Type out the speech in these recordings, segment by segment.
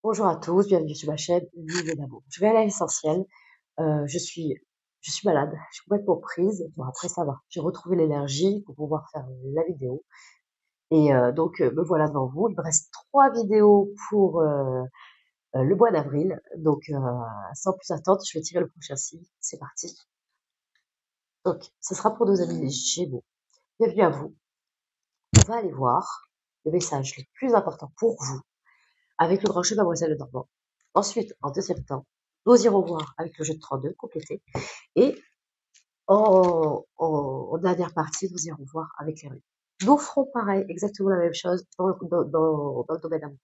Bonjour à tous, bienvenue sur ma chaîne Vive d'amour. Je vais aller à l'essentiel. Je suis malade, je suis complètement prise. Bon, après ça va, j'ai retrouvé l'énergie pour pouvoir faire la vidéo. Et donc me voilà devant vous. Il me reste 3 vidéos pour le mois d'avril. Donc sans plus attendre, je vais tirer le prochain signe. C'est parti. Donc ce sera pour nos amis les Gémeaux. Bienvenue à vous. On va aller voir le message le plus important pour vous avec le grand jeu Mademoiselle Normand. Ensuite, en deuxième temps, nous irons voir avec le jeu de 32 complété. Et en dernière partie, nous irons voir avec les runes. Nous ferons pareil, exactement la même chose dans le domaine amoureux.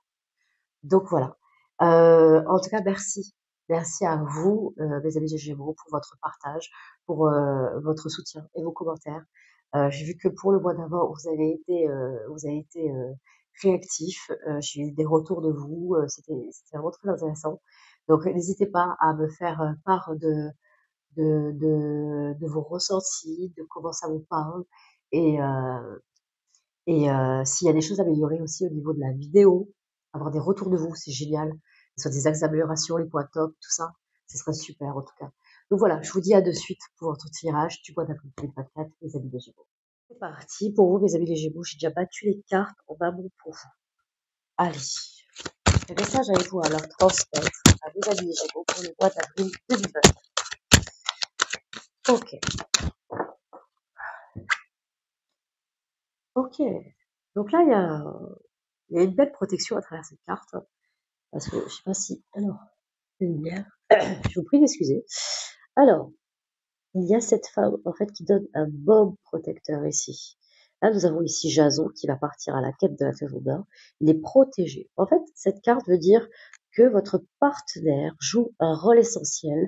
Donc voilà. En tout cas, merci. Merci à vous, mes amis Gémeaux, pour votre partage, pour votre soutien et vos commentaires. J'ai vu que pour le mois d'avant, vous avez été réactifs. J'ai eu des retours de vous. C'était vraiment très intéressant. Donc n'hésitez pas à me faire part de vos ressentis, de comment ça vous parle, et, s'il y a des choses à améliorer aussi au niveau de la vidéo, avoir des retours de vous, c'est génial. Soit des axes d'amélioration, les points top, tout ça, ce serait super en tout cas. Donc voilà, je vous dis à de suite pour votre tirage du mois d'avril 2024, les amis des Gémeaux. C'est parti pour vous, mes amis les Gémeaux. J'ai déjà battu les cartes en amont pour vous. Allez, le message avec vous à leur transmettre à vos amis les Gémeaux pour le mois d'avril 2024. Ok. Ok. Donc là, il y a une belle protection à travers cette carte. Parce que je sais pas si. Alors, la lumière. Je vous prie d'excuser. Alors, il y a cette femme, en fait, qui donne un baume protecteur ici. Là, nous avons ici Jason qui va partir à la quête de la Féronda. Il est protégé. En fait, cette carte veut dire que votre partenaire joue un rôle essentiel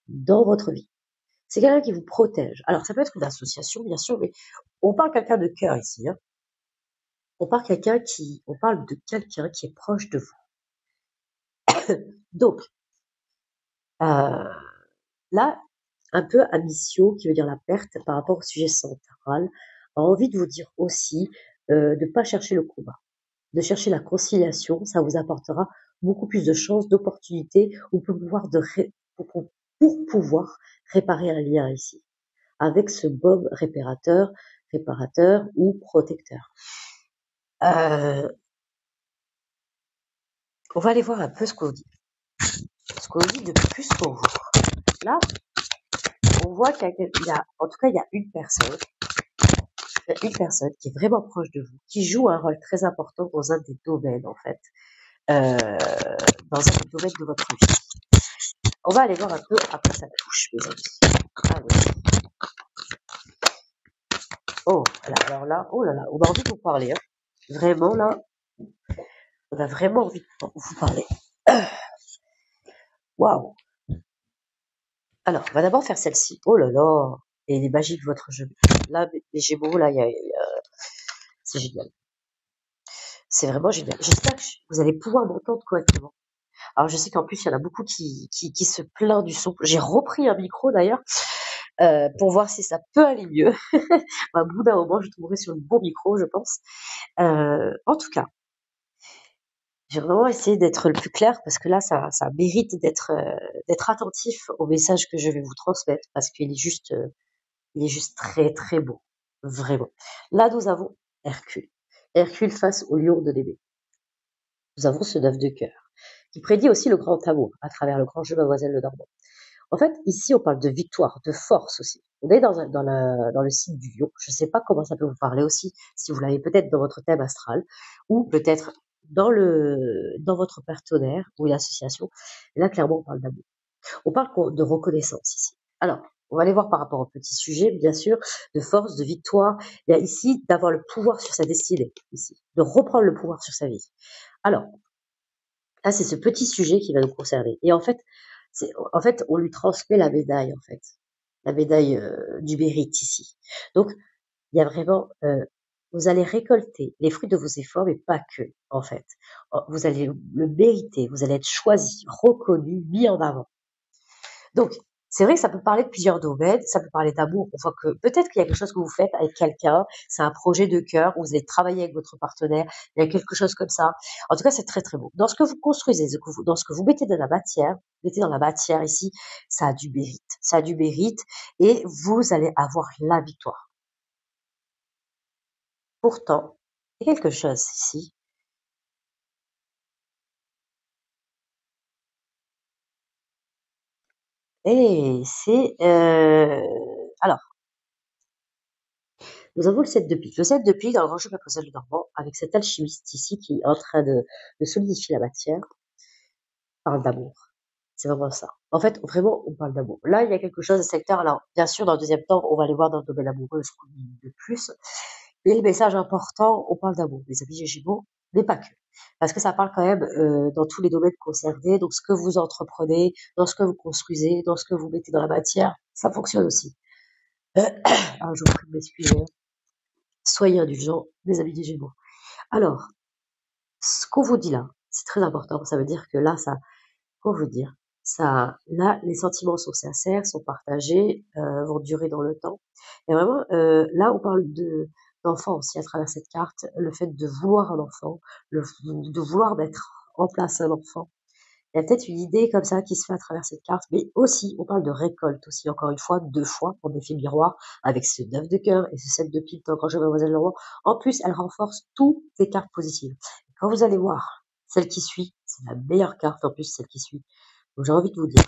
dans votre vie. C'est quelqu'un qui vous protège. Alors, ça peut être une association, bien sûr, mais on parle quelqu'un de cœur ici. Hein. On parle de quelqu'un qui est proche de vous. Donc, là, un peu Amicio, qui veut dire la perte par rapport au sujet central, a envie de vous dire aussi de ne pas chercher le combat, de chercher la conciliation. Ça vous apportera beaucoup plus de chances, d'opportunités ou pour pouvoir réparer un lien ici, avec ce baume réparateur ou protecteur. On va aller voir un peu ce qu'on dit. Ce qu'on dit de plus pour vous. Là, on voit qu'il y a, en tout cas, il y a une personne qui est vraiment proche de vous, qui joue un rôle très important dans un des domaines, en fait, dans un des domaines de votre vie. On va aller voir un peu après sa touche, mes amis. Allez. Oh, alors là, oh là là, on a envie de vous parler, hein. Vraiment, là, on a vraiment envie de vous parler. Waouh. Alors, on va d'abord faire celle-ci. Oh là là, et elle est magique, votre jeu. Là, les Gémeaux, là, c'est génial. C'est vraiment génial. J'espère que vous allez pouvoir m'entendre correctement. Alors, je sais qu'en plus, il y en a beaucoup qui se plaignent du son. J'ai repris un micro, d'ailleurs, pour voir si ça peut aller mieux. À bout d'un moment, je tomberai sur le bon micro, je pense. En tout cas, j'ai vraiment essayé d'être le plus clair parce que là, ça mérite d'être attentif au message que je vais vous transmettre parce qu'il est juste très, très beau. Vraiment. Là, nous avons Hercule. Hercule face au lion de Débé. Nous avons ce 9 de cœur, qui prédit aussi le grand amour à travers le grand jeu Mademoiselle Lenormand. En fait, ici, on parle de victoire, de force aussi. On est dans le signe du lion. Je ne sais pas comment ça peut vous parler aussi, si vous l'avez peut-être dans votre thème astral, ou peut-être dans votre partenaire ou une association. Et là, clairement, on parle d'amour. On parle de reconnaissance ici. Alors, on va aller voir par rapport au petit sujet, bien sûr, de force, de victoire. Il y a ici d'avoir le pouvoir sur sa destinée, ici, de reprendre le pouvoir sur sa vie. Alors, là, c'est ce petit sujet qui va nous concerner. Et en fait, on lui transmet la médaille, en fait. La médaille du mérite ici. Donc, il y a vraiment, vous allez récolter les fruits de vos efforts, mais pas que, en fait. Vous allez le mériter, vous allez être choisi, reconnu, mis en avant. Donc, C'est vrai que ça peut parler de plusieurs domaines, ça peut parler d'amour. On voit que peut-être qu'il y a quelque chose que vous faites avec quelqu'un, c'est un projet de cœur, où vous allez travailler avec votre partenaire, il y a quelque chose comme ça. En tout cas, c'est très très beau. Dans ce que vous construisez, dans ce que vous mettez dans la matière ici, ça a du mérite. Ça a du mérite et vous allez avoir la victoire. Pourtant, il y a quelque chose ici. Et c'est... alors, nous avons le 7 de pique. Le 7 de pique, dans le grand jeu Mademoiselle Normand, avec cet alchimiste ici qui est en train de solidifier la matière, parle d'amour. C'est vraiment ça. En fait, vraiment, on parle d'amour. Là, il y a quelque chose de secteur. Alors, bien sûr, dans le deuxième temps, on va aller voir dans le domaine amoureux ce qu'on dit de plus. Mais le message important, on parle d'amour. Les amis Gémeaux, mais pas que. Parce que ça parle quand même dans tous les domaines concernés. Donc, ce que vous entreprenez, dans ce que vous construisez, dans ce que vous mettez dans la matière, ça fonctionne aussi. Alors, je vous prie de m'excuser. Soyez indulgents, mes amis des Gémeaux. Alors, ce qu'on vous dit là, c'est très important. Ça veut dire que là, ça, comment vous dire, ça, là, les sentiments sont sincères, sont partagés, vont durer dans le temps. Et vraiment, là, on parle d'enfant aussi à travers cette carte, le fait de vouloir un enfant, de vouloir mettre en place un enfant. Il y a peut-être une idée comme ça qui se fait à travers cette carte, mais aussi, on parle de récolte aussi, encore une fois, deux fois, en effet miroir, avec ce 9 de cœur et ce 7 de pique dans Grand jeu Mademoiselle Leroy. En plus, elle renforce toutes les cartes positives. Quand vous allez voir celle qui suit, c'est la meilleure carte, en plus, celle qui suit. Donc, j'ai envie de vous dire,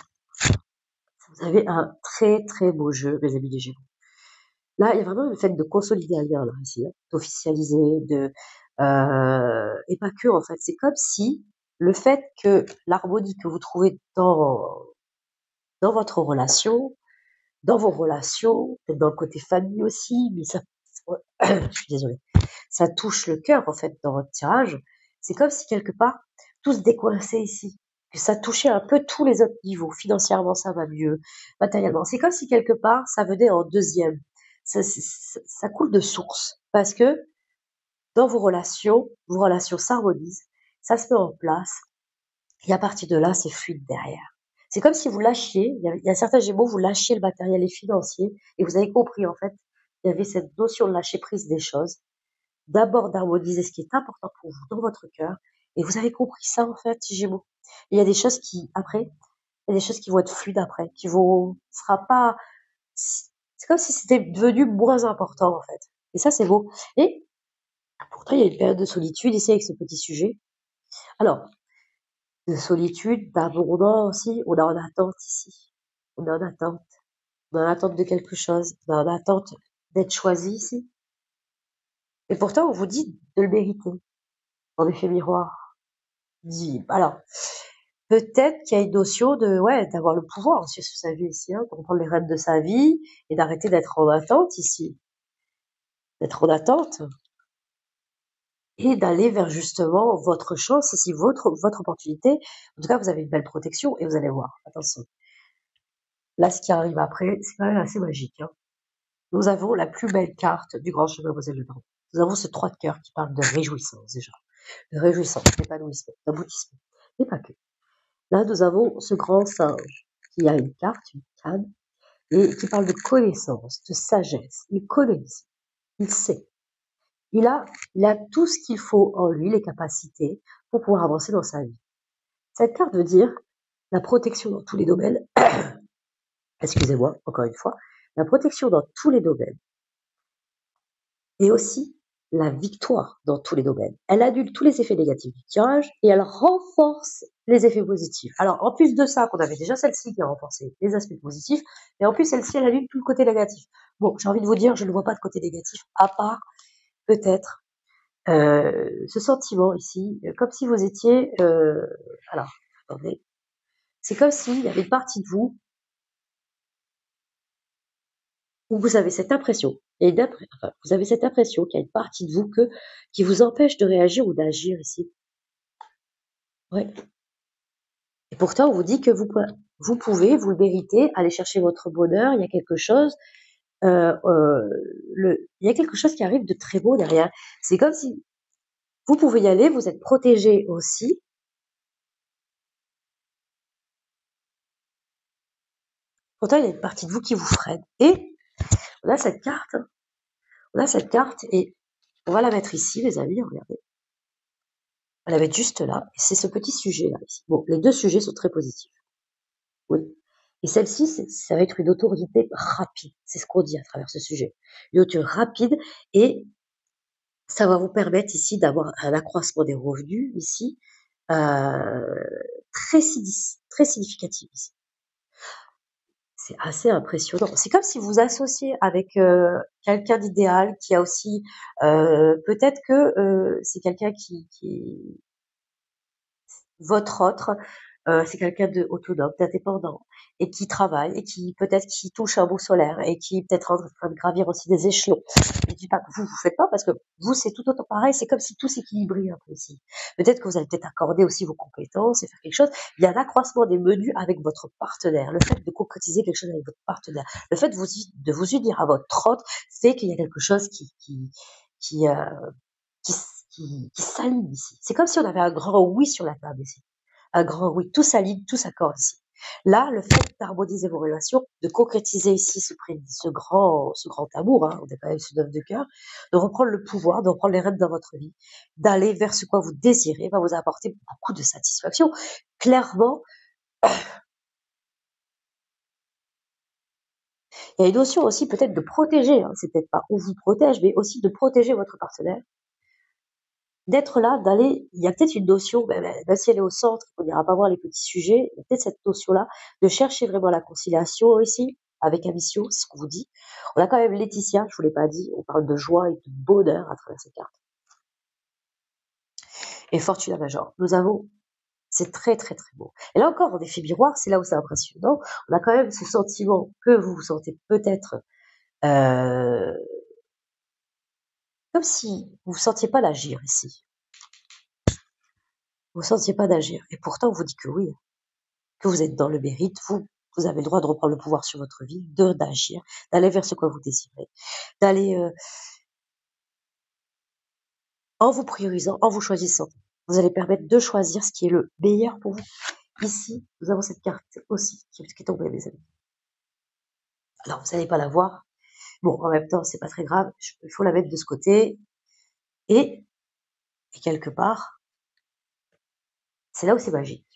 vous avez un très, très beau jeu, mes amis des Gémeaux. Là, il y a vraiment le fait de consolider un lien, là, ici, hein, d'officialiser, et pas que, en fait. C'est comme si le fait que l'harmonie que vous trouvez dans votre relation, dans vos relations, peut-être dans le côté famille aussi, mais ça, je suis désolée, ça touche le cœur, en fait, dans votre tirage. C'est comme si quelque part, tout se décoinçait ici. Que ça touchait un peu tous les autres niveaux. Financièrement, ça va mieux. Matériellement. C'est comme si quelque part, ça venait en deuxième. Ça coule de source. Parce que, dans vos relations s'harmonisent, ça se met en place, et à partir de là, c'est fluide derrière. C'est comme si vous lâchiez, il y a certains Gémeaux, vous lâchiez le matériel et financier, et vous avez compris, en fait, il y avait cette notion de lâcher prise des choses, d'abord d'harmoniser ce qui est important pour vous dans votre cœur, et vous avez compris ça, en fait, Gémeaux. Et il y a des choses qui, après, il y a des choses qui vont être fluides après, qui vont, ce sera pas, c'est comme si c'était devenu moins important, en fait. Et ça, c'est beau. Et, pourtant, il y a une période de solitude ici avec ce petit sujet. Alors, de solitude, d'abondance aussi, on est en attente ici. On est en attente. On est en attente de quelque chose. On est en attente d'être choisi ici. Et pourtant, on vous dit de le mériter. En effet miroir. Dit, alors, peut-être qu'il y a une notion de, ouais, d'avoir le pouvoir aussi sur sa vie ici, hein, de reprendre les rênes de sa vie et d'arrêter d'être en attente ici. D'être en attente. Et d'aller vers justement votre chance ici, votre opportunité. En tout cas, vous avez une belle protection et vous allez voir. Attention. Là, ce qui arrive après, c'est quand même assez magique, hein. Nous avons la plus belle carte du grand chemin Mademoiselle Le Grand. Nous avons ce 3 de cœur qui parle de réjouissance déjà. De réjouissance, d'épanouissement, d'aboutissement. Mais pas que. Là, nous avons ce grand singe qui a une carte, une canne, et qui parle de connaissance, de sagesse. Il connaît, il sait. Il a tout ce qu'il faut en lui, les capacités, pour pouvoir avancer dans sa vie. Cette carte veut dire la protection dans tous les domaines. Excusez-moi, encore une fois. La protection dans tous les domaines. Et aussi la victoire dans tous les domaines. Elle annule tous les effets négatifs du tirage et elle renforce les effets positifs. Alors, en plus de ça, qu'on avait déjà celle-ci qui a renforcé les aspects positifs, et en plus, celle-ci, elle annule tout le côté négatif. Bon, j'ai envie de vous dire, je ne vois pas de côté négatif, à part, peut-être, ce sentiment ici, comme si vous étiez, alors, attendez, c'est comme s'il y avait une partie de vous où vous avez cette impression, vous avez cette impression qu'il y a une partie de vous qui vous empêche de réagir ou d'agir ici. Ouais. Et pourtant, on vous dit que vous pouvez, vous le méritez, aller chercher votre bonheur. Il y a quelque chose, il y a quelque chose qui arrive de très beau derrière. C'est comme si vous pouvez y aller, vous êtes protégé aussi. Pourtant, il y a une partie de vous qui vous freine. Et on a cette carte, et on va la mettre ici, les amis, regardez. On va la mettre juste là, et c'est ce petit sujet-là, ici. Bon, les deux sujets sont très positifs. Oui. Et celle-ci, ça va être une autorité rapide. C'est ce qu'on dit à travers ce sujet. Une autorité rapide, et ça va vous permettre ici d'avoir un accroissement des revenus, ici, très significatif ici. C'est assez impressionnant. C'est comme si vous associez avec quelqu'un d'idéal qui a aussi, peut-être que c'est quelqu'un qui votre autre, c'est quelqu'un de autonome, d'indépendant, et qui travaille, et qui peut-être qui touche un beau salaire, et qui est peut-être en train de gravir aussi des échelons. Je dis pas que vous faites pas, parce que vous, c'est tout autant pareil, c'est comme si tout s'équilibrait un peu ici. Peut-être que vous allez peut-être accorder aussi vos compétences et faire quelque chose. Il y a un accroissement des menus avec votre partenaire. Le fait de concrétiser quelque chose avec votre partenaire, le fait de vous unir à votre autre, c'est qu'il y a quelque chose qui, euh, qui s'aligne ici. C'est comme si on avait un grand oui sur la table ici. Un grand oui, tout s'aligne, tout s'accorde ici. Là, le fait d'harmoniser vos relations, de concrétiser ici ce grand amour, hein, on est quand même ce neuf de cœur, de reprendre le pouvoir, de reprendre les rênes dans votre vie, d'aller vers ce quoi vous désirez, va vous apporter beaucoup de satisfaction. Clairement, il y a une notion aussi peut-être de protéger, hein, c'est peut-être pas on vous protège, mais aussi de protéger votre partenaire, d'être là, d'aller, il y a peut-être une notion, même si elle est au centre, on n'ira pas voir les petits sujets, il y a peut-être cette notion-là de chercher vraiment la conciliation ici, avec ambition, c'est ce qu'on vous dit. On a quand même Laetitia, je vous l'ai pas dit, on parle de joie et de bonheur à travers cette carte. Et Fortuna Major, nous avons, c'est très très très beau. Et là encore, en effet miroir, c'est là où c'est impressionnant, on a quand même ce sentiment que vous vous sentez peut-être, euh, comme si vous ne sentiez pas d'agir ici. Vous ne sentiez pas d'agir. Et pourtant, on vous dit que oui, que vous êtes dans le mérite, vous avez le droit de reprendre le pouvoir sur votre vie, d'agir, d'aller vers ce que vous désirez, d'aller en vous priorisant, en vous choisissant. Vous allez permettre de choisir ce qui est le meilleur pour vous. Ici, nous avons cette carte aussi qui est tombée, mes amis. Alors, vous n'allez pas la voir. Bon, en même temps, c'est pas très grave. Il faut la mettre de ce côté. Et quelque part, c'est là où c'est magique.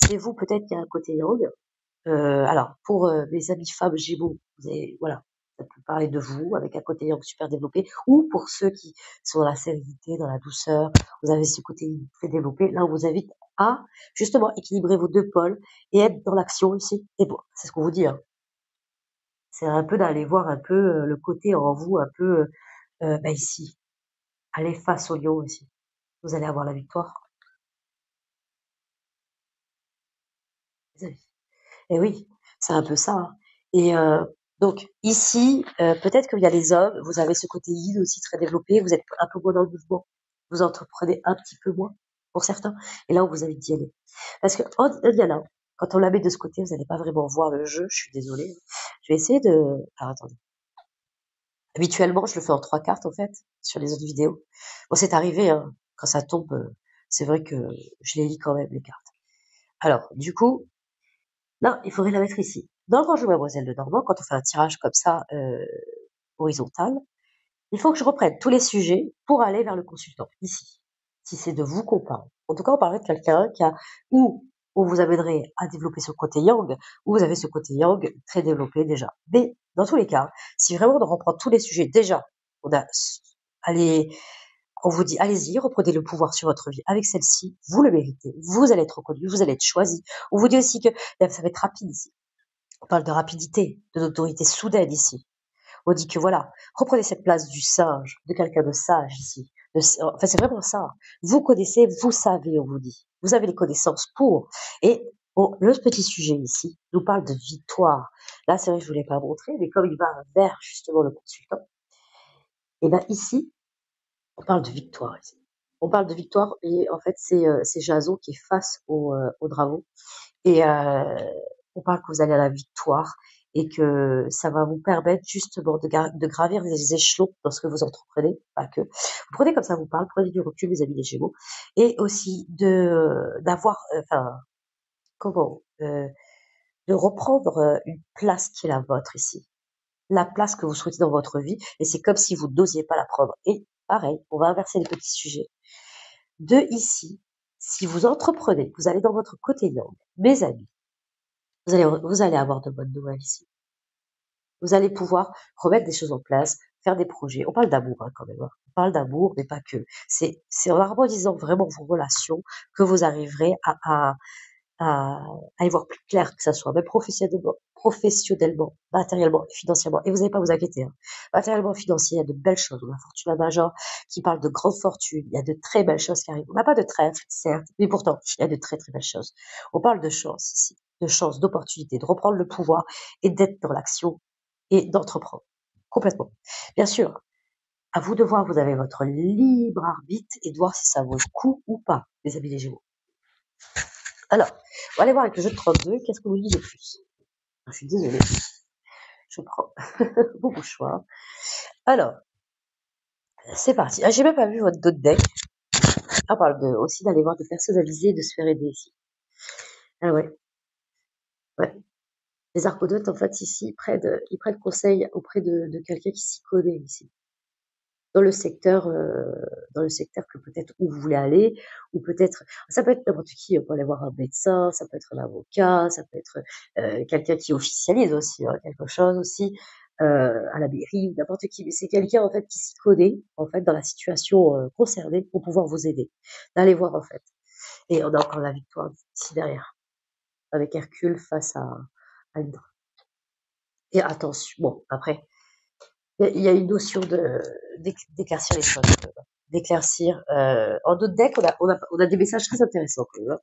C'est vous, peut-être, qui a un côté yang. Alors, pour mes amis femmes Gémeaux, vous avez, voilà, ça peut parler de vous avec un côté yang super développé, ou pour ceux qui sont dans la sérénité, dans la douceur, vous avez ce côté très développé. Là, on vous invite à justement équilibrer vos deux pôles et être dans l'action ici. Et bon, c'est ce qu'on vous dit. Hein. C'est un peu d'aller voir un peu le côté en vous, un peu ici. Allez face au lion ici. Vous allez avoir la victoire. Les amis. Et oui, c'est un peu ça. Hein. Et donc ici, peut-être qu'il y a les hommes, vous avez ce côté yin aussi très développé, vous êtes un peu moins dans le mouvement, vous entreprenez un petit peu moins pour certains, et là on vous invite d'y aller. Parce que Diana, quand on la met de ce côté, vous n'allez pas vraiment voir le jeu, je suis désolée. Je vais essayer de... Alors attendez. Habituellement, je le fais en 3 cartes en fait, sur les autres vidéos. Bon, c'est arrivé, hein, quand ça tombe, c'est vrai que je les lis quand même les cartes. Alors, du coup, non, il faudrait la mettre ici. Dans le Grand Jeu Mademoiselle de Normand, quand on fait un tirage comme ça, horizontal, il faut que je reprenne tous les sujets pour aller vers le consultant, ici. Si c'est de vous qu'on parle. En tout cas, on parlerait de quelqu'un qui a, ou on vous amènerait à développer ce côté yang, ou vous avez ce côté yang très développé déjà. Mais, dans tous les cas, si vraiment on reprend tous les sujets, déjà, on a, allez, on vous dit, allez-y, reprenez le pouvoir sur votre vie. Avec celle-ci, vous le méritez. Vous allez être reconnu, vous allez être choisi. On vous dit aussi que ça va être rapide ici. On parle de rapidité, de d'autorité soudaine ici. On dit que voilà, reprenez cette place du singe, de quelqu'un de sage ici. Enfin, c'est vraiment ça. Vous connaissez, vous savez, on vous dit. Vous avez les connaissances pour. Et le petit sujet ici nous parle de victoire. Là, c'est vrai que je ne vous l'ai pas montré, mais comme il va vers justement le consultant, et ben ici, on parle de victoire ici. On parle de victoire et en fait, c'est Jason qui est face au dragon. Et on parle que vous allez à la victoire et que ça va vous permettre justement de gravir les échelons dans ce que vous entreprenez, pas que. Vous prenez comme ça vous parle, prenez du recul, les amis des Gémeaux, et aussi d'avoir, enfin, comment, de reprendre une place qui est la vôtre ici. La place que vous souhaitez dans votre vie, et c'est comme si vous n'osiez pas la prendre. Et pareil, on va inverser les petits sujets. De ici, si vous entreprenez, vous allez dans votre côté yang, mes amis, vous allez avoir de bonnes nouvelles ici. Vous allez pouvoir remettre des choses en place, faire des projets. On parle d'amour quand même. On parle d'amour, mais pas que. C'est en harmonisant vraiment vos relations que vous arriverez à, à y voir plus clair, que ça soit même professionnellement, matériellement et financièrement. Et vous n'allez pas vous inquiéter. Hein. Matériellement, financier, il y a de belles choses. On a Fortuna Major qui parle de grandes fortunes. Il y a de très belles choses qui arrivent. On n'a pas de trèfle, certes, mais pourtant, il y a de très très belles choses. On parle de chance ici, de chance, d'opportunité, de reprendre le pouvoir et d'être dans l'action et d'entreprendre. Complètement. Bien sûr, à vous de voir, vous avez votre libre arbitre et de voir si ça vaut le coup ou pas, les amis les Gémeaux. Alors, on va aller voir avec le jeu de 32, qu'est-ce que vous dites de plus? Je suis désolée, je prends beaucoup de choix. Alors, c'est parti. Ah, j'ai même pas vu votre dos de deck. On parle aussi d'aller voir, de personnaliser, de se faire aider ici. Ah ouais. Ouais. Les arconautes, en fait, ici, ils prennent conseil auprès de quelqu'un qui s'y connaît ici. Dans le secteur que peut-être où vous voulez aller, ou peut-être, ça peut être n'importe qui, on peut aller voir un médecin, ça peut être un avocat, ça peut être quelqu'un qui officialise aussi quelque chose aussi, à la mairie, ou n'importe qui, mais c'est quelqu'un en fait qui s'y connaît en fait dans la situation concernée pour pouvoir vous aider, d'aller voir en fait. Et on a encore la victoire ici derrière, avec Hercule face à Hydra. Et attention, bon après. Il y a une notion d'éclaircir les choses, d'éclaircir. En d'autres decks, on a des messages très intéressants quand même. Hein.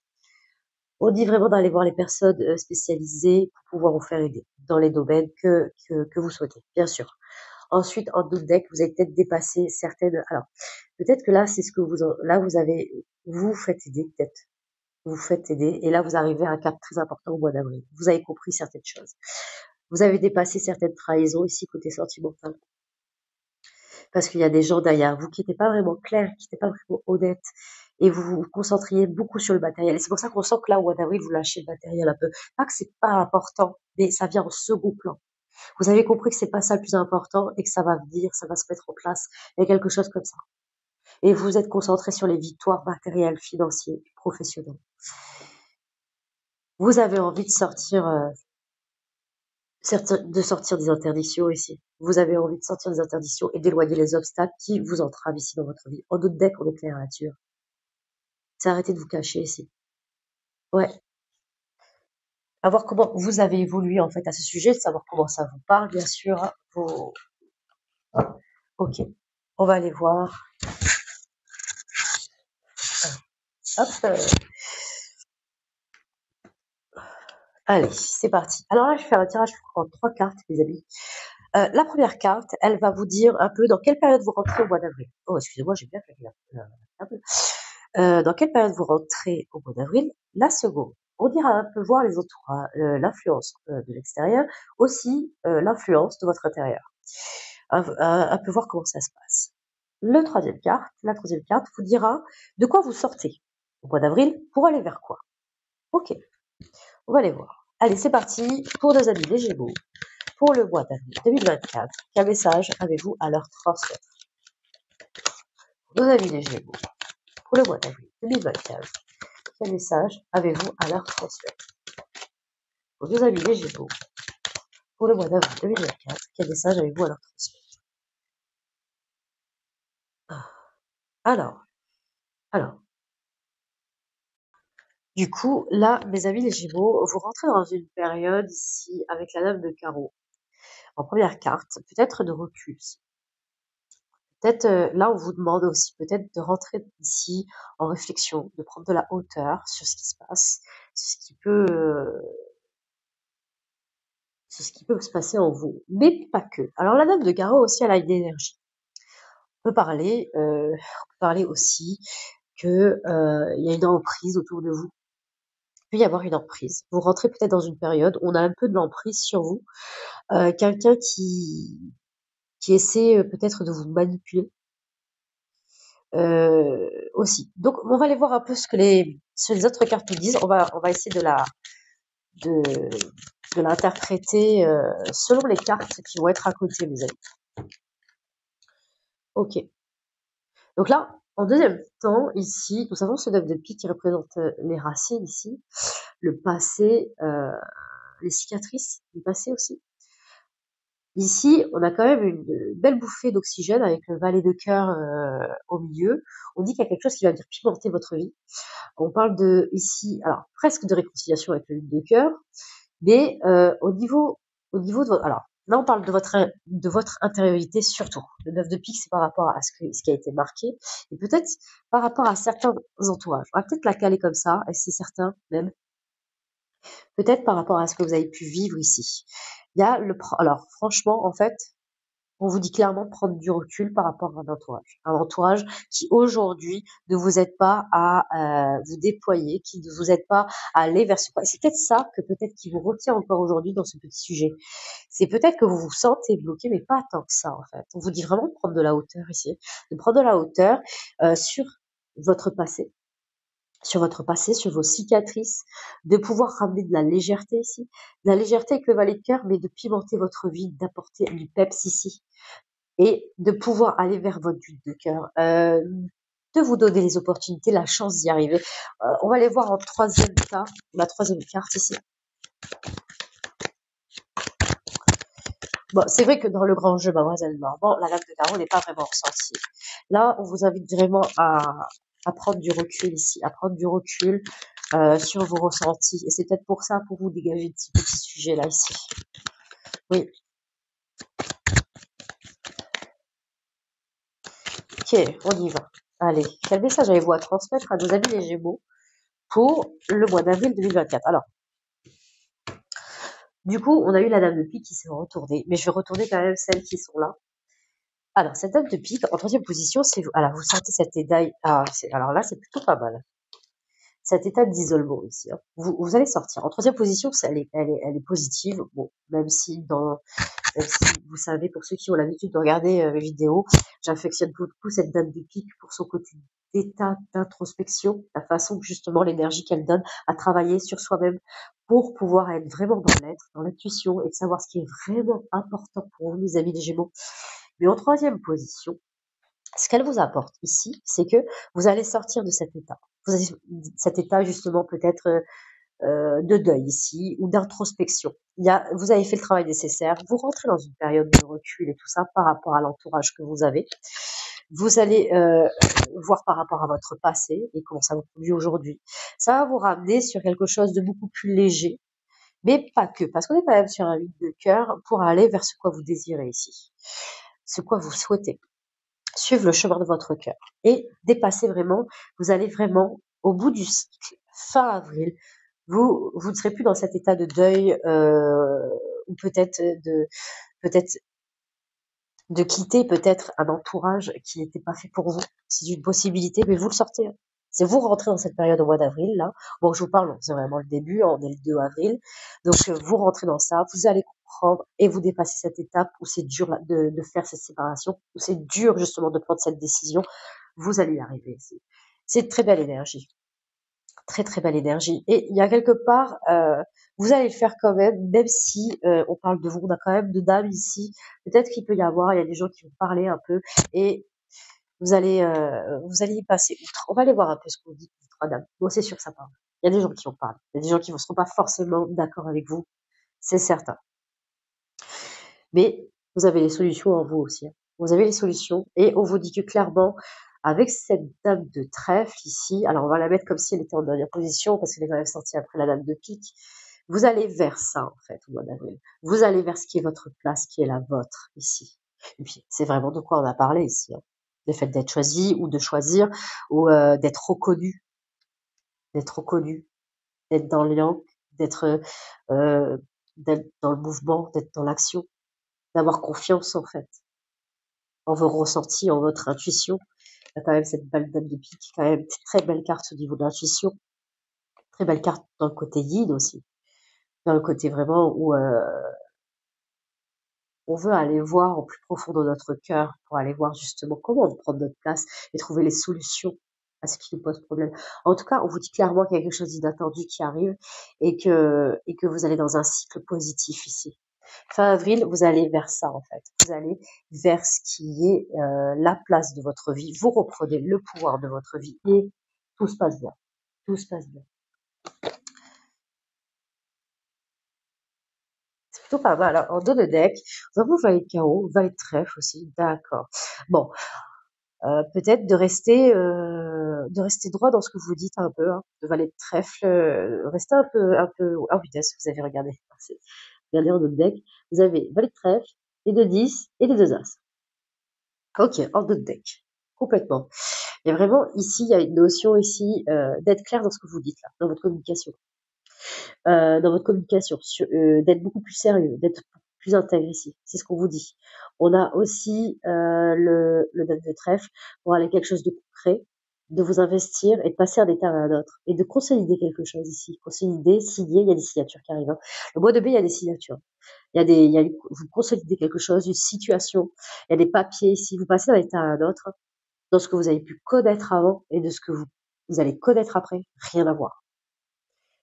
On dit vraiment d'aller voir les personnes spécialisées pour pouvoir vous faire aider dans les domaines que vous souhaitez, bien sûr. Ensuite, en d'autres decks, vous avez peut-être dépassé certaines. Alors, peut-être que là, c'est ce que là vous faites aider peut-être. Vous faites aider et là, vous arrivez à un cap très important au mois d'avril. Vous avez compris certaines choses. Vous avez dépassé certaines trahisons ici côté sentimental. Parce qu'il y a des gens derrière vous qui n'étaient pas vraiment clairs, qui n'étaient pas vraiment honnêtes, et vous vous concentriez beaucoup sur le matériel. Et c'est pour ça qu'on sent que là, au mois d'avril, vous lâchez le matériel un peu. Pas que c'est pas important, mais ça vient en second plan. Vous avez compris que c'est pas ça le plus important et que ça va venir, ça va se mettre en place. Il y a quelque chose comme ça. Et vous êtes concentré sur les victoires matérielles, financières, professionnelles. Vous avez envie de sortir des interdictions ici. Vous avez envie de sortir des interdictions et d'éloigner les obstacles qui vous entravent ici dans votre vie. En d'autres decks, on est clair là-dessus. C'est arrêter de vous cacher ici. Ouais. À voir comment vous avez évolué en fait à ce sujet, de savoir comment ça vous parle, bien sûr. Ok. On va aller voir. Hop. Allez, c'est parti. Alors là, je vais faire un tirage en 3 cartes, les amis. La première carte, elle va vous dire un peu dans quelle période vous rentrez au mois d'avril. Oh, excusez-moi, j'ai bien fait la table. Dans quelle période vous rentrez au mois d'avril. La seconde, on ira un peu voir les entourages, l'influence de l'extérieur, aussi l'influence de votre intérieur. Un peu voir comment ça se passe. La troisième carte vous dira de quoi vous sortez au mois d'avril pour aller vers quoi. Ok, on va aller voir. Allez, c'est parti pour nos amis les Gémeaux. Pour le mois d'avril 2024, quel message avez-vous à leur transmettre? Pour nos amis les Gémeaux, pour le mois d'avril 2024, quel message avez-vous à leur transmettre? Pour nos amis les Gémeaux, pour le mois d'avril 2024, quel message avez-vous à leur transmettre? Alors, du coup, là, mes amis les Gémeaux, vous rentrez dans une période ici avec la dame de carreau. En première carte, peut-être de recul. Peut-être, là, on vous demande aussi peut-être de rentrer ici en réflexion, de prendre de la hauteur sur ce qui se passe, sur ce qui peut se passer en vous, mais pas que. Alors la dame de carreau aussi, elle a une énergie. On peut parler aussi que il y a une emprise autour de vous. Il peut y avoir une emprise. Vous rentrez peut-être dans une période où on a un peu de l'emprise sur vous, quelqu'un qui essaie peut-être de vous manipuler aussi. Donc on va aller voir un peu ce que les autres cartes nous disent. On va essayer de, de l'interpréter selon les cartes qui vont être à côté, mes amis. Ok. Donc là, en deuxième temps, ici, nous avons ce 9 de pique qui représente les racines ici, le passé, les cicatrices du passé aussi. Ici, on a quand même une belle bouffée d'oxygène avec le valet de cœur au milieu. On dit qu'il y a quelque chose qui va venir pimenter votre vie. On parle de ici, alors presque de réconciliation avec le 8 de cœur, mais au niveau de votre, alors là on parle de votre intériorité surtout. Le 9 de pique, c'est par rapport à ce qui a été marqué et peut-être par rapport à certains entourages. On va peut-être la caler comme ça, et c'est certain même. Peut-être par rapport à ce que vous avez pu vivre ici. Il y a alors franchement, en fait, on vous dit clairement de prendre du recul par rapport à un entourage. Un entourage qui aujourd'hui ne vous aide pas à vous déployer, qui ne vous aide pas à aller vers ce point. C'est peut-être ça que peut-être qui vous retient encore aujourd'hui dans ce petit sujet. C'est peut-être que vous vous sentez bloqué, mais pas tant que ça en fait. On vous dit vraiment de prendre de la hauteur ici, de prendre de la hauteur sur votre passé, sur vos cicatrices, de pouvoir ramener de la légèreté ici, de la légèreté avec le valet de cœur, mais de pimenter votre vie, d'apporter du peps ici, et de pouvoir aller vers votre but de cœur, de vous donner les opportunités, la chance d'y arriver. On va aller voir en troisième cas, la troisième carte ici. Bon, c'est vrai que dans le grand jeu, Mademoiselle Normand, la lame de carreau n'est pas vraiment ressentie. Là, on vous invite vraiment à prendre du recul ici, à prendre du recul sur vos ressentis. Et c'est peut-être pour ça, pour vous dégager de ce petit sujet là ici. Oui. Ok, on y va. Allez, quel message avez-vous à transmettre à nos amis les Gémeaux pour le mois d'avril 2024? Alors, du coup, on a eu la dame de pique qui s'est retournée, mais je vais retourner quand même celles qui sont là. Alors, cette dame de pique, en troisième position, c'est vous. Alors, vous sentez cet état. Alors là, c'est plutôt pas mal. Cet état d'isolement ici. Hein. Vous allez sortir. En troisième position, elle est positive. Bon, même si vous savez, pour ceux qui ont l'habitude de regarder mes vidéos, j'affectionne beaucoup cette dame de pique pour son côté d'état d'introspection, la façon justement l'énergie qu'elle donne à travailler sur soi-même pour pouvoir être vraiment dans l'être, dans l'intuition et de savoir ce qui est vraiment important pour vous, les amis des Gémeaux. Mais en troisième position, ce qu'elle vous apporte ici, c'est que vous allez sortir de cet état. Vous avez cet état justement peut-être de deuil ici ou d'introspection. Vous avez fait le travail nécessaire, vous rentrez dans une période de recul et tout ça par rapport à l'entourage que vous avez. Vous allez voir par rapport à votre passé et comment ça vous conduit aujourd'hui. Ça va vous ramener sur quelque chose de beaucoup plus léger, mais pas que, parce qu'on est quand même sur un 8 de cœur pour aller vers ce quoi vous désirez ici, ce quoi vous souhaitez. Suivre le chemin de votre cœur et dépasser vraiment, vous allez vraiment au bout du cycle, fin avril, vous ne serez plus dans cet état de deuil ou peut-être de quitter peut-être un entourage qui n'était pas fait pour vous. C'est une possibilité, mais vous le sortez. Hein. C'est vous rentrez dans cette période au mois d'avril, là. Bon, je vous parle, c'est vraiment le début, on est le 2 avril. Donc, vous rentrez dans ça, vous allez comprendre et vous dépassez cette étape où c'est dur de faire cette séparation, où c'est dur justement de prendre cette décision. Vous allez y arriver. C'est une très belle énergie. Très très belle énergie. Et il y a quelque part, vous allez le faire quand même si on parle de vous, on a quand même de dames ici. Peut-être qu'il peut y avoir, il y a des gens qui vont parler un peu et vous allez y passer outre. On va aller voir un peu ce qu'on dit pour les trois dames. Bon, c'est sûr, ça parle. Il y a des gens qui vont parler. Il y a des gens qui ne seront pas forcément d'accord avec vous, c'est certain. Mais vous avez les solutions en vous aussi. Hein. Vous avez les solutions et on vous dit que clairement, avec cette dame de trèfle ici, alors on va la mettre comme si elle était en dernière position parce qu'elle est quand même sortie après la dame de pique. Vous allez vers ça en fait au mois d'avril. Vous allez vers ce qui est votre place, qui est la vôtre ici. Et puis c'est vraiment de quoi on a parlé ici. Hein. Le fait d'être choisi ou de choisir ou d'être reconnu, d'être dans le yang, euh, d'être dans le mouvement, d'être dans l'action, d'avoir confiance en fait en vos ressentis, en votre intuition. Il y a quand même cette belle dame de pique, quand même très belle carte au niveau de l'intuition, très belle carte dans le côté yin aussi, dans le côté vraiment où on veut aller voir au plus profond de notre cœur pour aller voir justement comment prendre notre place et trouver les solutions à ce qui nous pose problème. En tout cas, on vous dit clairement qu'il y a quelque chose d'inattendu qui arrive et que vous allez dans un cycle positif ici. Fin avril, vous allez vers ça en fait. Vous allez vers ce qui est la place de votre vie. Vous reprenez le pouvoir de votre vie et tout se passe bien. Tout se passe bien. C'est plutôt pas mal. Alors, en dos de deck, vous avez valet de carreau, valet de trèfle aussi. D'accord. Bon, peut-être de rester droit dans ce que vous dites un peu, hein, de valet de trèfle, restez un peu, ah oui, vous avez regardé, merci. Regardez en d'autres deck, vous avez valet de trèfle, les deux 10 et les deux as. Ok, en d'autres deck, complètement. Il y a vraiment ici, il y a une notion ici d'être clair dans ce que vous dites là, dans votre communication. D'être beaucoup plus sérieux, d'être plus intègre ici. C'est ce qu'on vous dit. On a aussi le 9 de trèfle pour aller quelque chose de concret, de vous investir et de passer d'un état à un autre et de consolider quelque chose ici. Consolider, signer, il y a des signatures qui arrivent. Hein. Le mois de mai, il y a des signatures. Vous consolidez quelque chose, une situation. Il y a des papiers ici. Vous passez d'un état à un autre dans ce que vous avez pu connaître avant et de ce que vous allez connaître après. Rien à voir.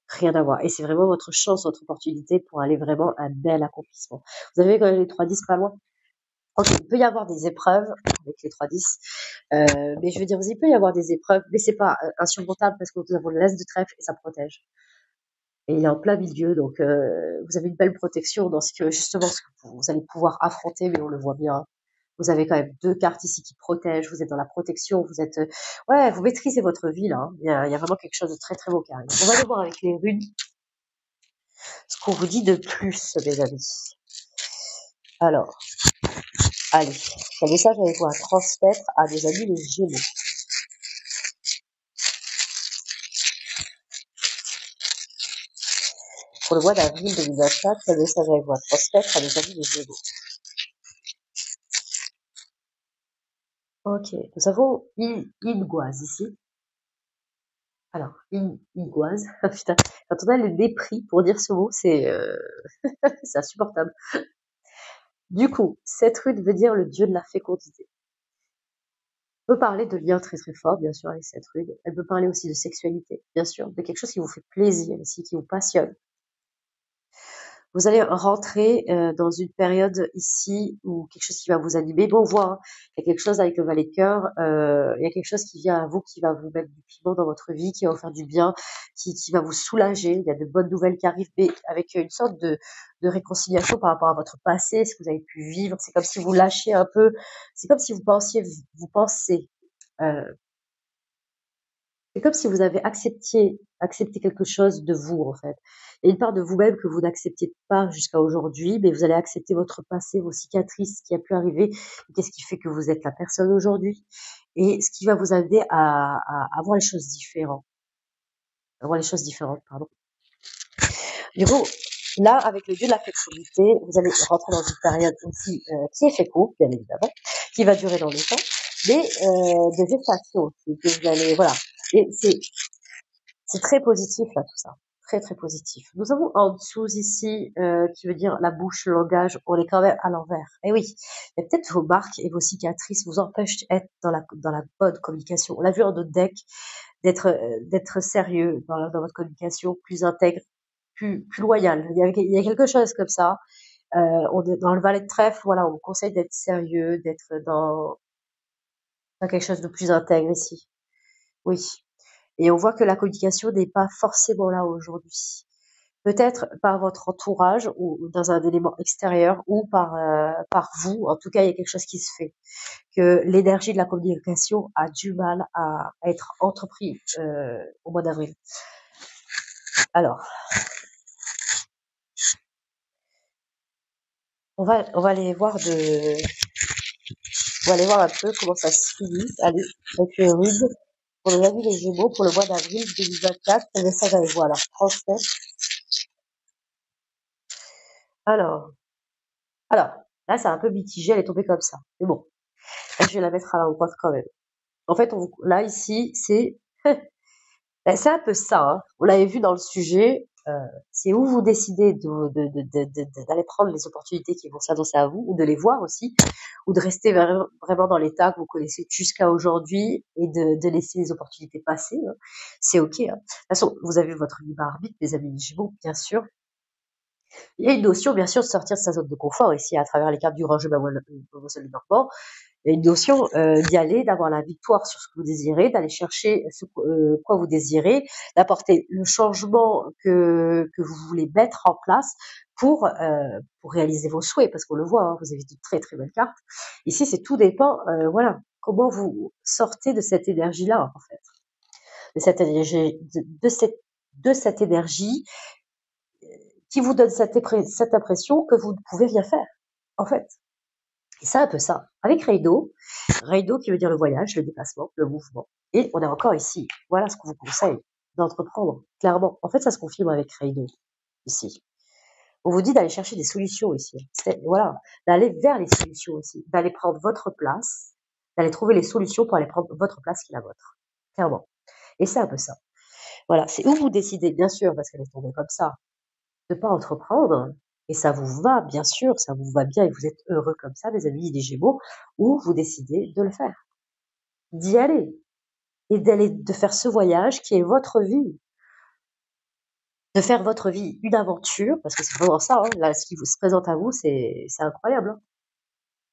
Rien à voir. Et c'est vraiment votre chance, votre opportunité pour aller vraiment à un bel accomplissement. Vous avez quand même les 3-10 pas loin. Ok, il peut y avoir des épreuves avec les 3-10. Mais je veux dire, il peut y avoir des épreuves, mais c'est pas insurmontable parce que nous avons le l'as de trèfle et ça protège. Et il est en plein milieu, donc vous avez une belle protection dans ce que justement ce que vous allez pouvoir affronter, mais on le voit bien. Vous avez quand même deux cartes ici qui protègent, vous êtes dans la protection, vous êtes ouais, vous maîtrisez votre vie là. Hein. Il y a vraiment quelque chose de très très beau qui arrive. On va aller voir avec les runes ce qu'on vous dit de plus, mes amis. Alors, allez, quel message avez-vous à transmettre à des amis les Gémeaux? Pour le mois d'avril 2024, quel message avez-vous à transmettre à des amis les Gémeaux? Ok, nous avons Ingoise ici. Alors, Ingoise, putain, quand on a le mépris pour dire ce mot, c'est c'est insupportable. Du coup, cette rune veut dire le dieu de la fécondité. Elle peut parler de liens très très forts, bien sûr, avec cette rune. Elle peut parler aussi de sexualité, bien sûr, de quelque chose qui vous fait plaisir ici, qui vous passionne. Vous allez rentrer dans une période ici où quelque chose qui va vous animer. Bon, on voit, hein, il y a quelque chose avec le valet de cœur, il y a quelque chose qui vient à vous, qui va vous mettre du piment dans votre vie, qui va vous faire du bien, qui va vous soulager. Il y a de bonnes nouvelles qui arrivent, mais avec une sorte de réconciliation par rapport à votre passé, ce que vous avez pu vivre. C'est comme si vous lâchiez un peu, c'est comme si vous pensez c'est comme si vous avez accepté quelque chose de vous, en fait. Il y a une part de vous-même que vous n'acceptiez pas jusqu'à aujourd'hui, mais vous allez accepter votre passé, vos cicatrices, ce qui a pu arriver, qu'est-ce qui fait que vous êtes la personne aujourd'hui, et ce qui va vous amener à voir les choses différentes. À voir les choses différentes, pardon. Du coup, là, avec le dieu de la flexibilité, vous allez rentrer dans une période aussi qui est féconde, bien évidemment, qui va durer dans le temps, mais de gestation aussi, que vous allez, voilà. Et c'est très positif là tout ça, très très positif. Nous avons en dessous ici qui veut dire la bouche, le langage, on est quand même à l'envers. Et oui, mais peut-être vos marques et vos cicatrices vous empêchent d'être dans la bonne communication. On l'a vu en d'autres decks, d'être sérieux dans votre communication, plus intègre, plus loyal. Il y a quelque chose comme ça. On est dans le valet de trèfle, voilà, on vous conseille d'être sérieux, d'être dans quelque chose de plus intègre ici. Oui. Et on voit que la communication n'est pas forcément là aujourd'hui. Peut-être par votre entourage ou dans un élément extérieur ou par vous. En tout cas, il y a quelque chose qui se fait. Que l'énergie de la communication a du mal à être entrepris au mois d'avril. Alors, on va aller voir on va aller voir un peu comment ça se finit. Allez, avec le rude. Pour les amis des Gémeaux, pour le mois d'avril 2024, quel message avez-vous alors transmettre? Alors, là, c'est un peu mitigé, elle est tombée comme ça. Mais bon, là, je vais la mettre à l'endroit quand même. En fait, là, ici, c'est un peu ça. Hein. On l'avait vu dans le sujet. c'est où vous décidez d'aller prendre les opportunités qui vont s'annoncer à vous, ou de les voir aussi, ou de rester vraiment dans l'état que vous connaissez jusqu'à aujourd'hui et de laisser les opportunités passer. Hein. C'est ok. Hein. De toute façon, vous avez votre libre arbitre, mes amis Gémeaux, bien sûr. Il y a une notion, bien sûr, de sortir de sa zone de confort ici à travers les cartes du grand jeu du Normand. Il y a une notion d'y aller, d'avoir la victoire sur ce que vous désirez, d'aller chercher quoi vous désirez, d'apporter le changement que vous voulez mettre en place pour réaliser vos souhaits, parce qu'on le voit, hein, vous avez de très très belles cartes. Ici, c'est tout dépend, voilà, comment vous sortez de cette énergie-là, en fait, de cette énergie, de cette énergie qui vous donne cette impression que vous ne pouvez rien faire, en fait. Et c'est un peu ça. Avec Reido qui veut dire le voyage, le déplacement, le mouvement. Et on est encore ici. Voilà ce qu'on vous conseille d'entreprendre, clairement. En fait, ça se confirme avec Reido, ici. On vous dit d'aller chercher des solutions ici. Voilà, d'aller vers les solutions ici, d'aller prendre votre place, d'aller trouver les solutions pour aller prendre votre place qui est la vôtre. Clairement. Et c'est un peu ça. Voilà, c'est où vous décidez, bien sûr, parce qu'elle est tombée comme ça, de pas entreprendre, et ça vous va, bien sûr, ça vous va bien et vous êtes heureux comme ça, les amis des Gémeaux, ou vous décidez de le faire, d'y aller, et de faire ce voyage qui est votre vie, de faire votre vie une aventure, parce que c'est vraiment ça, hein, là, ce qui vous se présente à vous, c'est incroyable, hein.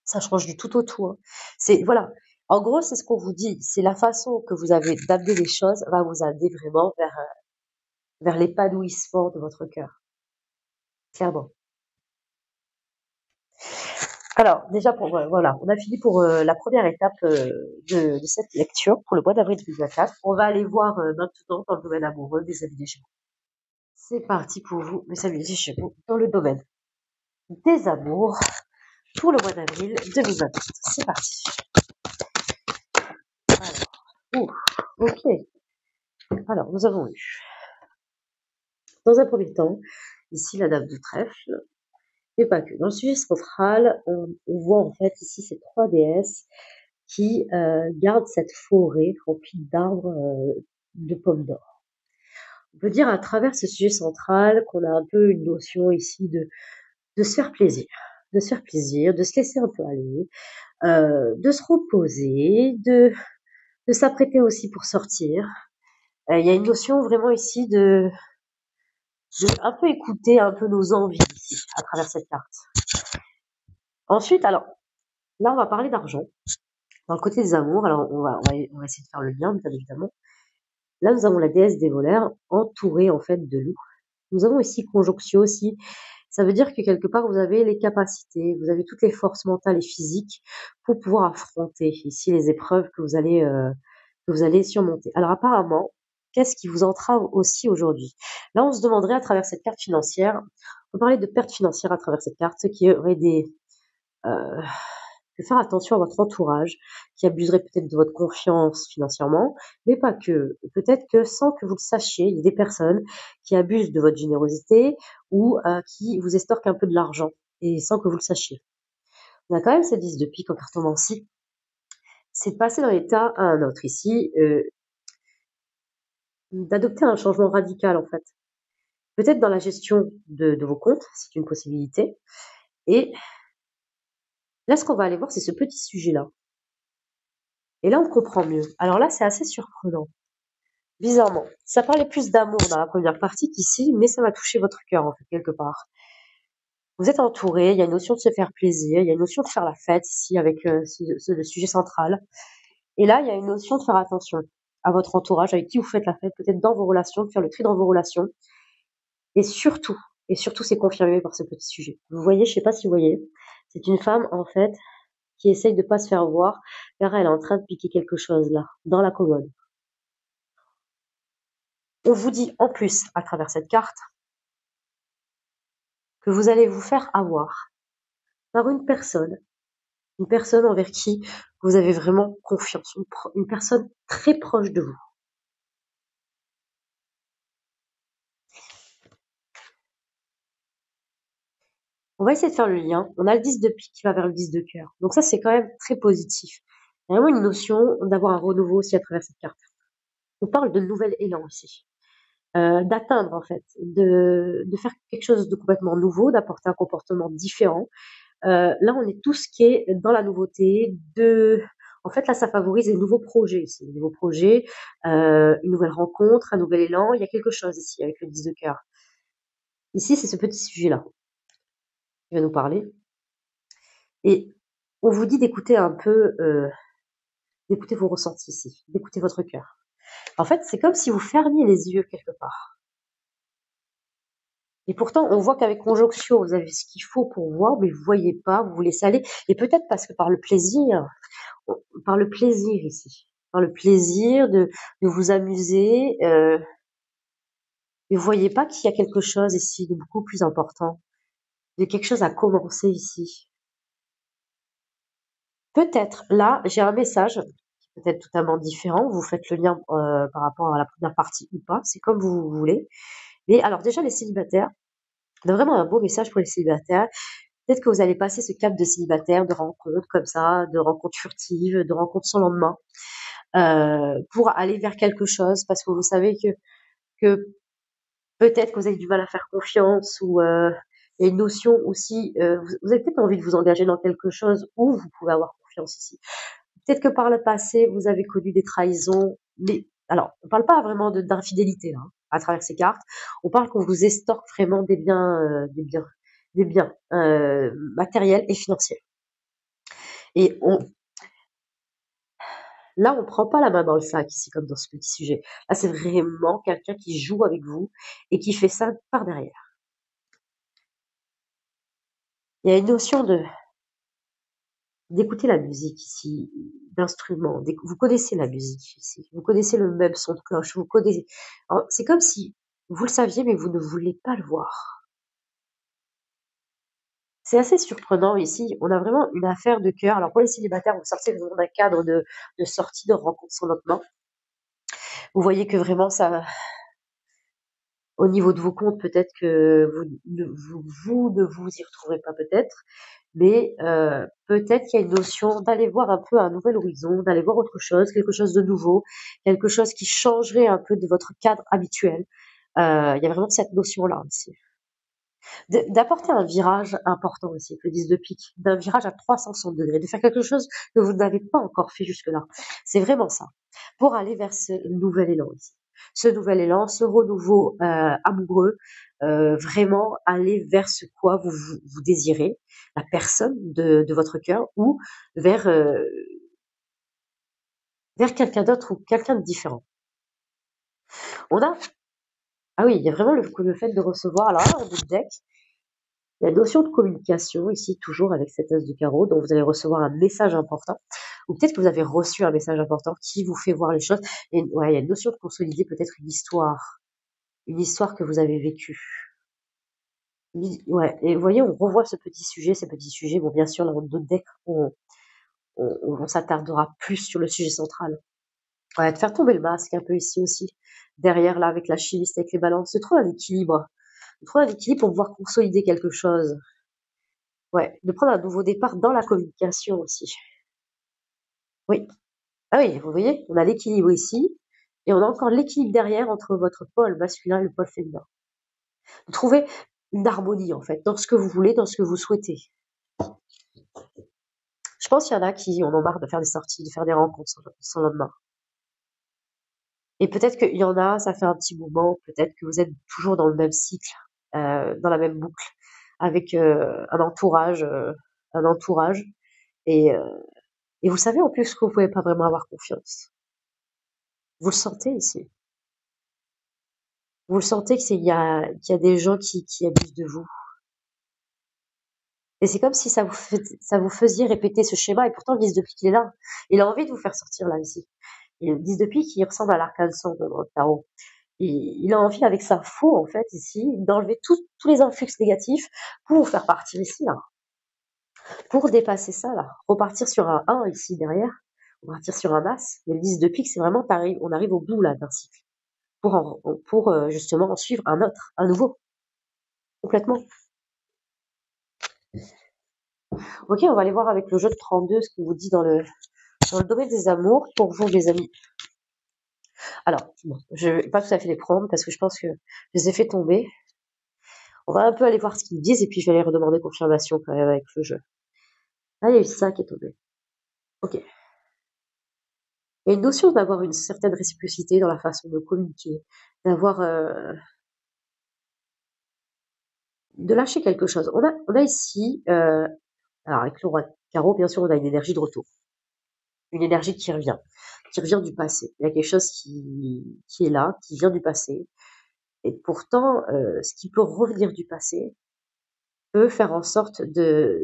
Ça change du tout au tout, hein. C'est, voilà. En gros, c'est ce qu'on vous dit, c'est la façon que vous avez d'amener les choses va vous amener vraiment vers l'épanouissement de votre cœur, clairement. Alors, déjà, voilà, on a fini pour la première étape de cette lecture pour le mois d'avril 2024. On va aller voir maintenant dans le domaine amoureux des amis des Gémeaux. C'est parti pour vous, mes amis des Gémeaux, dans le domaine des amours pour le mois d'avril 2024. C'est parti. Alors, ok. Alors, nous avons eu, dans un premier temps, ici la dame de trèfle, mais pas que. Dans le sujet central, on voit en fait ici ces trois déesses qui gardent cette forêt remplie d'arbres de pommes d'or. On peut dire à travers ce sujet central qu'on a un peu une notion ici de se faire plaisir, de se faire plaisir, de se laisser un peu aller, de se reposer, de s'apprêter aussi pour sortir. Il y a une notion vraiment ici de un peu écouter un peu nos envies ici à travers cette carte. Ensuite, alors là on va parler d'argent. Dans le côté des amours, alors on va essayer de faire le lien, bien évidemment. Là, nous avons la déesse des voleurs entourée en fait de loups. Nous avons ici conjonctio aussi. Ça veut dire que quelque part, vous avez les capacités, vous avez toutes les forces mentales et physiques pour pouvoir affronter ici les épreuves que vous allez surmonter. Alors apparemment, qu'est-ce qui vous entrave aussi aujourd'hui? Là, on se demanderait à travers cette carte financière, on parlait de pertes financières à travers cette carte, qui aurait de faire attention à votre entourage, qui abuserait peut-être de votre confiance financièrement, mais pas que. Peut-être que sans que vous le sachiez, il y a des personnes qui abusent de votre générosité ou qui vous estorquent un peu de l'argent, et sans que vous le sachiez. On a quand même cette 10 de pique en cartomancie. C'est de passer d'un état à un autre ici, d'adopter un changement radical en fait. Peut-être dans la gestion de vos comptes, c'est une possibilité. Et là, ce qu'on va aller voir, c'est ce petit sujet-là. Et là, on comprend mieux. Alors là, c'est assez surprenant. Bizarrement. Ça parlait plus d'amour dans la première partie qu'ici, mais ça va toucher votre cœur, en fait, quelque part. Vous êtes entouré, il y a une notion de se faire plaisir, il y a une notion de faire la fête ici avec le sujet central. Et là, il y a une notion de faire attention à votre entourage, avec qui vous faites la fête, peut-être dans vos relations, de faire le tri dans vos relations. Et surtout, c'est confirmé par ce petit sujet. Vous voyez, je sais pas si vous voyez, c'est une femme, en fait, qui essaye de pas se faire voir, car elle est en train de piquer quelque chose, là, dans la commode. On vous dit, en plus, à travers cette carte, que vous allez vous faire avoir par une personne envers qui vous avez vraiment confiance, une personne très proche de vous. On va essayer de faire le lien. On a le 10 de pique qui va vers le 10 de cœur. Donc ça, c'est quand même très positif. Il y a vraiment une notion d'avoir un renouveau aussi à travers cette carte. On parle de nouvel élan ici. d'atteindre en fait, de faire quelque chose de complètement nouveau, d'apporter un comportement différent. Là, on est tout ce qui est dans la nouveauté, en fait, là, ça favorise les nouveaux projets ici, les nouveaux projets, une nouvelle rencontre, un nouvel élan. Il y a quelque chose ici avec le 10 de cœur. Ici, c'est ce petit sujet-là qui va nous parler. Et on vous dit d'écouter un peu, d'écouter vos ressentis ici, d'écouter votre cœur. En fait, c'est comme si vous fermiez les yeux quelque part. Et pourtant, on voit qu'avec conjonction, vous avez ce qu'il faut pour voir, mais vous voyez pas, vous vous laissez aller. Et peut-être parce que par le plaisir ici, par le plaisir de vous amuser, et vous voyez pas qu'il y a quelque chose ici de beaucoup plus important, de quelque chose à commencer ici. Peut-être, là, j'ai un message qui peut être totalement différent. Vous faites le lien par rapport à la première partie ou pas, c'est comme vous voulez. Mais alors déjà, les célibataires, on a vraiment un beau message pour les célibataires. Peut-être que vous allez passer ce cap de célibataire, de rencontres comme ça, de rencontres furtives, de rencontres sans lendemain, pour aller vers quelque chose, parce que vous savez que peut-être que vous avez du mal à faire confiance, ou il y a une notion aussi, vous avez peut-être envie de vous engager dans quelque chose où vous pouvez avoir confiance ici. Peut-être que par le passé, vous avez connu des trahisons, mais alors, on parle pas vraiment d'infidélité là, hein, à travers ces cartes. On parle qu'on vous estorque vraiment des biens matériels et financiers. Et là, on prend pas la main dans le sac ici, comme dans ce petit sujet. Là, c'est vraiment quelqu'un qui joue avec vous et qui fait ça par derrière. Il y a une notion d'écouter la musique ici, d'instruments. Vous connaissez la musique ici, vous connaissez le même son de cloche, vous connaissez. C'est comme si vous le saviez, mais vous ne voulez pas le voir. C'est assez surprenant ici. On a vraiment une affaire de cœur. Alors pour les célibataires, vous sortez vraiment d'un cadre de sortie, de rencontre sans notre main. Vous voyez que vraiment ça, au niveau de vos comptes, peut-être que vous ne vous y retrouverez pas peut-être, mais peut-être qu'il y a une notion d'aller voir un peu un nouvel horizon, d'aller voir autre chose, quelque chose de nouveau, quelque chose qui changerait un peu de votre cadre habituel. Il y a vraiment cette notion-là aussi. D'apporter un virage important aussi, avec le 10 de pique, d'un virage à 360 degrés, de faire quelque chose que vous n'avez pas encore fait jusque-là. C'est vraiment ça, pour aller vers ce nouvel élan ici. Ce nouvel élan, ce renouveau amoureux, vraiment aller vers ce quoi vous désirez, la personne de votre cœur, ou vers, vers quelqu'un d'autre ou quelqu'un de différent. On a, ah oui, il y a vraiment le fait de recevoir, alors là, le deck, la notion de communication ici, toujours avec cette as de carreau, dont vous allez recevoir un message important, ou peut-être que vous avez reçu un message important qui vous fait voir les choses. Et ouais, il y a une notion de consolider peut-être une histoire que vous avez vécue. Ouais, et vous voyez, on revoit ce petit sujet, ces petits sujets. Bon, bien sûr, là, dans d'autres decks, on s'attardera plus sur le sujet central. Ouais, de faire tomber le masque un peu ici aussi. Derrière, là, avec la chimiste, avec les balances, de trouver un équilibre. De trouver un équilibre pour pouvoir consolider quelque chose. Ouais, de prendre un nouveau départ dans la communication aussi. Oui. Ah oui, vous voyez, on a l'équilibre ici, et on a encore l'équilibre derrière entre votre pôle masculin et le pôle féminin. Vous trouvez une harmonie, en fait, dans ce que vous voulez, dans ce que vous souhaitez. Je pense qu'il y en a qui en ont marre de faire des sorties, de faire des rencontres sans lendemain. Et peut-être qu'il y en a, ça fait un petit moment, peut-être que vous êtes toujours dans le même cycle, dans la même boucle, avec un entourage, et, euh, et vous savez en plus que vous pouvez pas vraiment avoir confiance. Vous le sentez ici. Vous le sentez qu'il y a des gens qui abusent de vous. Et c'est comme si ça vous faisait répéter ce schéma, et pourtant le 10 de pique il est là. Il a envie de vous faire sortir là ici. Et le 10 de pique, il ressemble à l'arc-en-ciel dans le tarot. Et il a envie avec sa faux en fait ici d'enlever tous les influx négatifs pour vous faire partir ici là. Pour dépasser ça là. Repartir sur un 1 ici derrière. Repartir sur un as. Mais le 10 de pique, c'est vraiment on arrive au bout là d'un cycle. Pour justement en suivre un autre, un nouveau. Complètement. Ok, on va aller voir avec le jeu de 32 ce qu'on vous dit dans le domaine des amours pour vous, les amis. Alors, bon, je vais pas tout à fait les prendre parce que je pense que je les ai fait tomber. On va un peu aller voir ce qu'ils disent et puis je vais aller redemander confirmation quand même avec le jeu. Ah, il y a eu ça qui est tombé. Ok. Il y a une notion d'avoir une certaine réciprocité dans la façon de communiquer, d'avoir, de lâcher quelque chose. On a ici, alors avec le roi de carreau, bien sûr, on a une énergie de retour, une énergie qui revient du passé. Il y a quelque chose qui est là, qui vient du passé. Et pourtant, ce qui peut revenir du passé peut faire en sorte de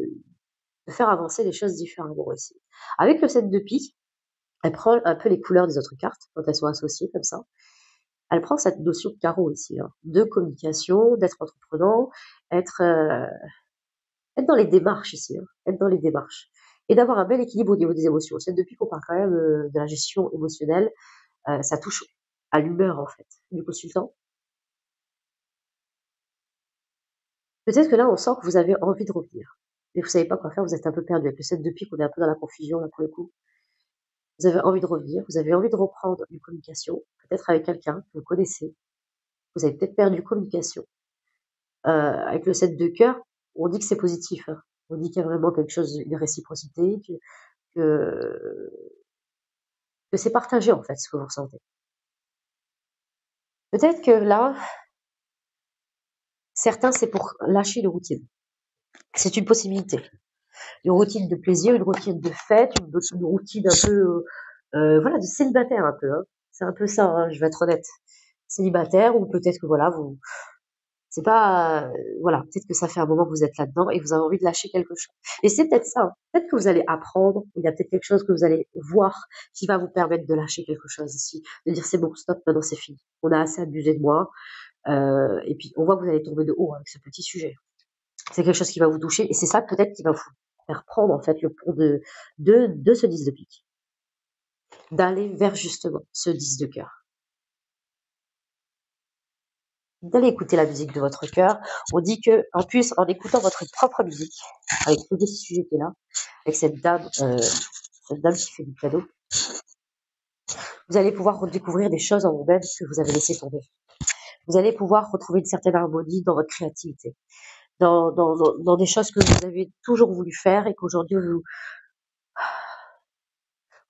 faire avancer les choses différemment aussi. Avec le 7 de pique, elle prend un peu les couleurs des autres cartes quand elles sont associées comme ça. Elle prend cette notion de carreau ici, hein, de communication, d'être entreprenant, être, être dans les démarches ici, hein, être dans les démarches. Et d'avoir un bel équilibre au niveau des émotions. C'est depuis qu'on parle quand même de la gestion émotionnelle, ça touche à l'humeur en fait du consultant. Peut-être que là, on sent que vous avez envie de revenir, mais vous savez pas quoi faire, vous êtes un peu perdu. Avec le 7 de pique, on est un peu dans la confusion là pour le coup. Vous avez envie de revenir, vous avez envie de reprendre une communication, peut-être avec quelqu'un que vous connaissez. Vous avez peut-être perdu communication. Avec le 7 de cœur, on dit que c'est positif, hein. On dit qu'il y a vraiment quelque chose, une réciprocité, que, que c'est partagé en fait ce que vous ressentez. Peut-être que là, certains, c'est pour lâcher une routine. C'est une possibilité. Une routine de plaisir, une routine de fête, une routine un peu, voilà, de célibataire un peu, hein. C'est un peu ça, hein, je vais être honnête. Célibataire, ou peut-être que voilà, c'est pas, voilà, peut-être que ça fait un moment que vous êtes là-dedans et vous avez envie de lâcher quelque chose. Et c'est peut-être ça, hein. Peut-être que vous allez apprendre, il y a peut-être quelque chose que vous allez voir qui va vous permettre de lâcher quelque chose ici, de dire c'est bon, stop, maintenant c'est fini. On a assez abusé de moi, et puis on voit que vous allez tomber de haut avec ce petit sujet. C'est quelque chose qui va vous toucher et c'est ça peut-être qui va vous faire prendre en fait le pont de ce 10 de pique, d'aller vers justement ce 10 de cœur, d'aller écouter la musique de votre cœur. On dit que en plus en écoutant votre propre musique, avec tout ce sujet qui est là, avec cette dame qui fait du cadeau, vous allez pouvoir redécouvrir des choses en vous-même que vous avez laissé tomber. Vous allez pouvoir retrouver une certaine harmonie dans votre créativité, dans des choses que vous avez toujours voulu faire et qu'aujourd'hui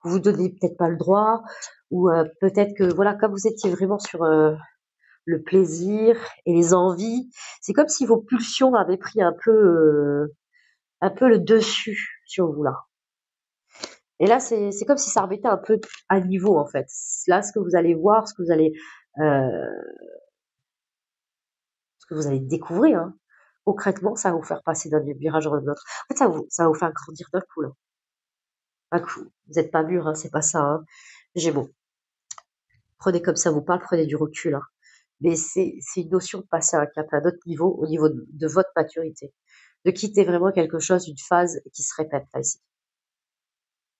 vous donnez peut-être pas le droit, ou peut-être que voilà, comme vous étiez vraiment sur le plaisir et les envies, c'est comme si vos pulsions avaient pris un peu le dessus sur vous là. Et là, c'est comme si ça remettait un peu à niveau en fait. Là, ce que vous allez voir, euh, ce que vous allez découvrir, hein, concrètement, ça va vous faire passer d'un virage à un autre. En fait, ça va vous faire grandir d'un coup là. Un coup. Vous n'êtes pas mûr, hein, c'est pas ça. Hein. Gémeaux. Prenez comme ça vous parle, prenez du recul. Hein. Mais c'est une notion de passer à un cap, à un autre niveau, au niveau de votre maturité. De quitter vraiment quelque chose, une phase qui se répète là ici.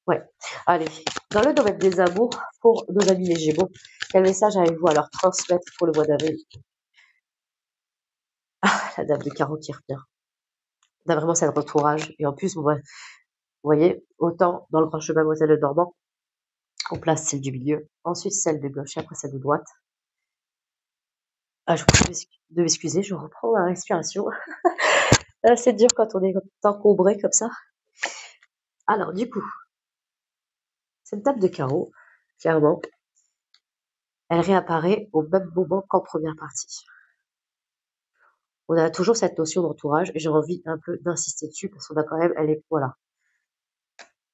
Ouais. Allez, dans le domaine des amours, pour nos amis les Gémeaux, quel message avez-vous à leur transmettre pour le mois d'avril? Ah, la dame de carreau qui revient. On a vraiment cet entourage. Et en plus, vous voyez, autant dans le grand chemin Moselle de Normand, on place celle du milieu, ensuite celle de gauche et après celle de droite. Ah, je vous prie de m'excuser, je reprends la respiration. C'est dur quand on est encombré comme ça. Alors, du coup, cette table de carreau, clairement, elle réapparaît au même moment qu'en première partie. On a toujours cette notion d'entourage et j'ai envie un peu d'insister dessus parce qu'on a quand même, voilà,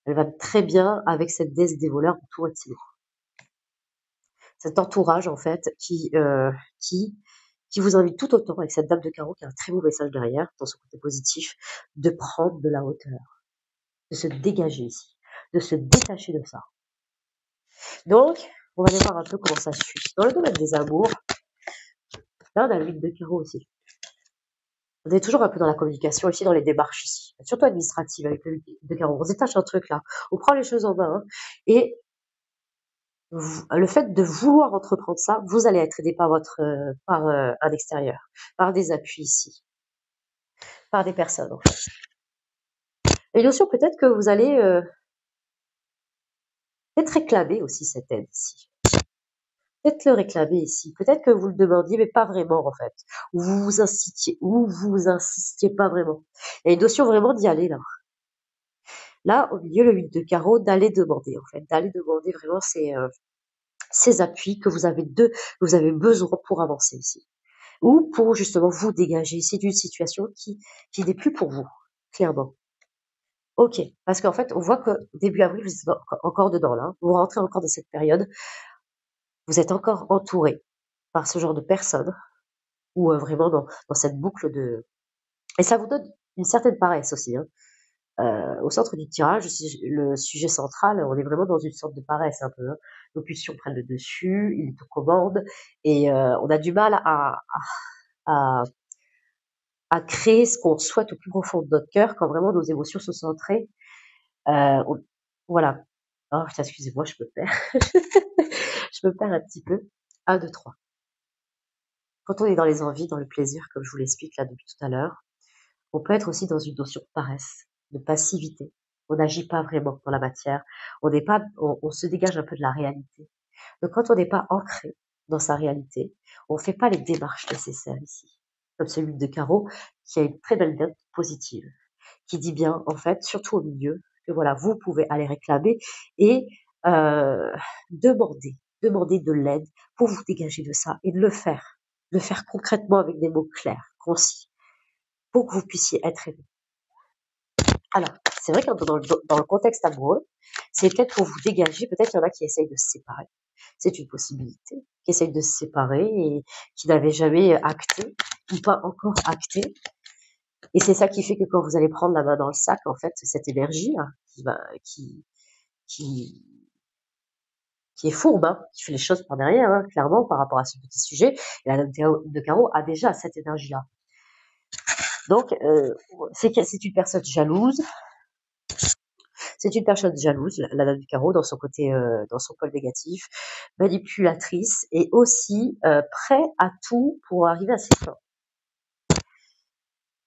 elle va très bien avec cette déesse des voleurs entourée de ses lourds. Cet entourage, en fait, qui vous invite tout autant avec cette dame de carreau qui a un très beau message derrière, dans son côté positif, de prendre de la hauteur, de se dégager ici, de se détacher de ça. Donc, on va aller voir un peu comment ça suit. Dans le domaine des amours, là, on a le 8 de carreau aussi. On est toujours un peu dans la communication, ici dans les démarches ici, surtout administratives avec le 8 de carreau. On se détache un truc là, on prend les choses en main, hein, et le fait de vouloir entreprendre ça, vous allez être aidé par un extérieur, par des appuis ici, par des personnes en fait. Et notion peut-être que vous allez peut-être réclamer aussi cette aide ici. peut-être le réclamer ici. Peut-être que vous le demandiez, mais pas vraiment, en fait. Ou vous insistiez pas vraiment. Il y a une notion vraiment d'y aller, là. Là, au milieu, le 8 de carreau, d'aller demander, en fait. D'aller demander vraiment ces appuis que vous avez besoin pour avancer ici. Ou pour, justement, vous dégager ici d'une situation qui n'est plus pour vous, clairement. Ok, parce qu'en fait, on voit que début avril, vous êtes encore dedans, là. Vous rentrez encore dans cette période. Vous êtes encore entouré par ce genre de personnes ou vraiment dans cette boucle de... Et ça vous donne une certaine paresse aussi. Hein. Au centre du tirage, le sujet central, on est vraiment dans une sorte de paresse un peu. Hein. Nos pulsions prennent le dessus, ils te commandent et on a du mal à, à créer ce qu'on souhaite au plus profond de notre cœur quand vraiment nos émotions sont centrées. On- voilà. Oh, putain, excusez-moi, je me perds. Je me perds un petit peu. 1, 2, 3. Quand on est dans les envies, dans le plaisir, comme je vous l'explique là depuis tout à l'heure, on peut être aussi dans une notion de paresse, de passivité. On n'agit pas vraiment dans la matière. On n'est pas, on se dégage un peu de la réalité. Donc quand on n'est pas ancré dans sa réalité, on ne fait pas les démarches nécessaires ici. Comme celui de Carreau, qui a une très belle note positive, qui dit bien, en fait, surtout au milieu, que voilà, vous pouvez aller réclamer et euh, demander de l'aide pour vous dégager de ça et de le faire concrètement avec des mots clairs, concis, pour que vous puissiez être aimé. Alors, c'est vrai que dans le contexte amoureux, c'est peut-être pour vous dégager, peut-être qu'il y en a qui essayent de se séparer. C'est une possibilité, qui essayent de se séparer et qui n'avaient jamais acté, ou pas encore acté. Et c'est ça qui fait que quand vous allez prendre la main dans le sac, en fait, cette énergie là, qui, qui est fourbe, hein, qui fait les choses par derrière, hein, clairement, par rapport à ce petit sujet, et la dame de carreau a déjà cette énergie-là. Donc, c'est une personne jalouse, c'est une personne jalouse, la dame du carreau, dans son côté, dans son pôle négatif, manipulatrice et aussi prêt à tout pour arriver à ses fins.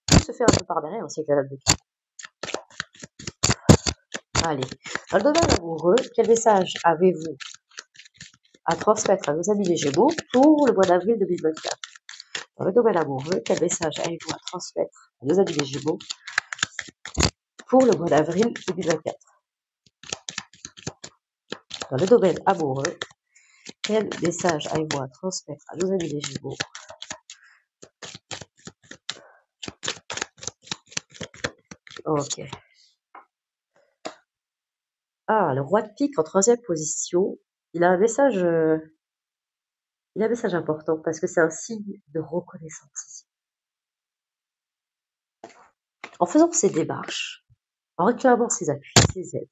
Tout se fait un peu par derrière aussi avec la dame de carreau. Allez, dans le domaine amoureux, quel message avez-vous à transmettre à nos amis les Gémeaux pour le mois d'avril 2024? Dans le domaine amoureux, quel message avez-vous à transmettre à nos amis les Gémeaux pour le mois d'avril 2024? Dans le domaine amoureux, quel message avez-vous à transmettre à nos amis les Gémeaux? Ok. Ah, le roi de pique en troisième position, il a un message, important parce que c'est un signe de reconnaissance ici. En faisant ces démarches, en réclamant ses appuis, ses aides,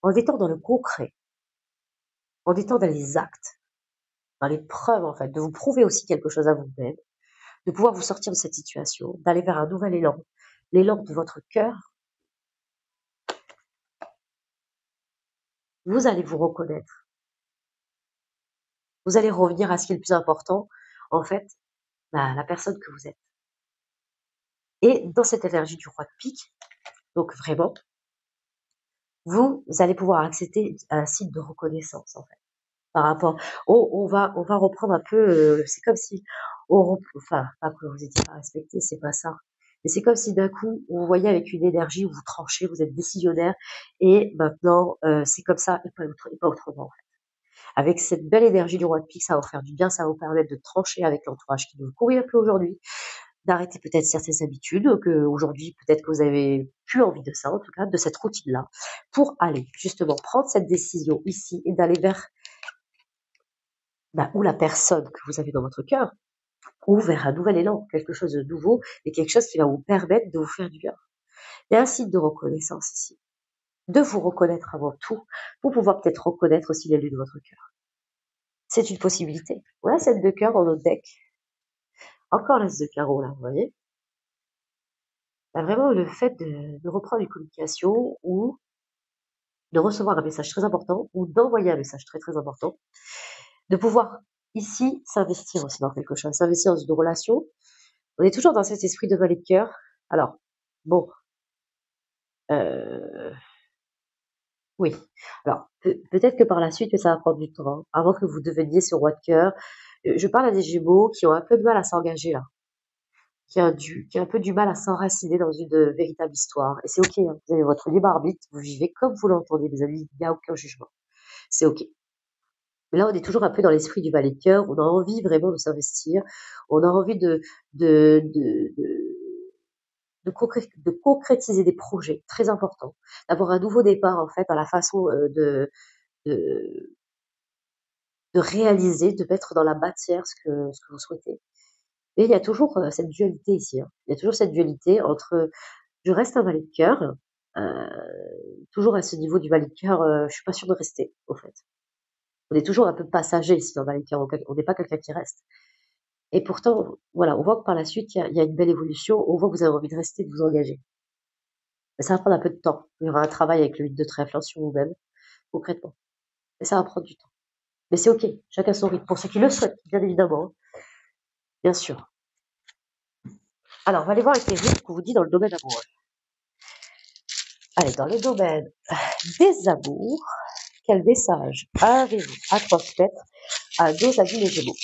en étant dans le concret, en étant dans les actes, dans les preuves en fait, de vous prouver aussi quelque chose à vous-même, de pouvoir vous sortir de cette situation, d'aller vers un nouvel élan, l'élan de votre cœur, vous allez vous reconnaître. Vous allez revenir à ce qui est le plus important, en fait, la personne que vous êtes. Et dans cette énergie du roi de pique, donc vraiment, vous allez pouvoir accepter un signe de reconnaissance, en fait, par rapport. On va reprendre un peu, c'est comme si, enfin, pas que vous étiez pas respecté, c'est pas ça. Mais c'est comme si d'un coup, on vous voyait avec une énergie où vous tranchez, vous êtes décisionnaire, et maintenant, c'est comme ça, et pas autrement. Avec cette belle énergie du roi de pique, ça va vous faire du bien, ça va vous permettre de trancher avec l'entourage qui ne vous convient plus aujourd'hui, d'arrêter peut-être certaines habitudes, que aujourd'hui peut-être que vous avez plus envie de ça, en tout cas de cette routine-là, pour aller justement prendre cette décision ici et d'aller vers ou la personne que vous avez dans votre cœur, ou vers un nouvel élan, quelque chose de nouveau et quelque chose qui va vous permettre de vous faire du bien. Il y a un signe de reconnaissance ici, de vous reconnaître avant tout, pour pouvoir peut-être reconnaître aussi l'élu de votre cœur. C'est une possibilité. Voilà cette de cœur dans notre deck. Encore l'as de carreau là, vous voyez. Vraiment le fait de reprendre une communication ou de recevoir un message très important ou d'envoyer un message très très important, de pouvoir ici s'investir aussi dans quelque chose, s'investir dans une relation. On est toujours dans cet esprit de valet de cœur. Alors, bon, oui. Alors, peut-être que par la suite, mais ça va prendre du temps, hein, avant que vous deveniez ce roi de cœur. Je parle à des Gémeaux qui ont un peu de mal à s'engager là, qui a un peu du mal à s'enraciner dans une véritable histoire. Et c'est ok, hein, vous avez votre libre arbitre, vous vivez comme vous l'entendez, les amis, il n'y a aucun jugement. C'est ok. Mais là, on est toujours un peu dans l'esprit du valet de cœur, on a envie vraiment de s'investir, on a envie de, de, de, de concrétiser des projets très importants, d'avoir un nouveau départ en fait à la façon de, de réaliser, de mettre dans la matière ce que vous souhaitez. Et il y a toujours cette dualité ici, hein. Il y a toujours cette dualité entre je reste un valet de cœur, euh, toujours à ce niveau du valet de cœur, je suis pas sûre de rester, au fait. On est toujours un peu passager ici dans le valet de cœur, on n'est pas quelqu'un qui reste. Et pourtant, voilà, on voit que par la suite, il y a une belle évolution, on voit que vous avez envie de rester, de vous engager. Mais ça va prendre un peu de temps. Il y aura un travail avec le 8 de trèfle sur vous-même, concrètement. Mais ça va prendre du temps. Mais c'est ok, chacun son rythme. Pour ceux qui le souhaitent, bien évidemment, bien sûr. Alors, on va aller voir avec les rythmes qu'on vous dit dans le domaine amoureux. Allez, dans le domaine des amours, quel message avez-vous à transmettre à nos amis les Gémeaux?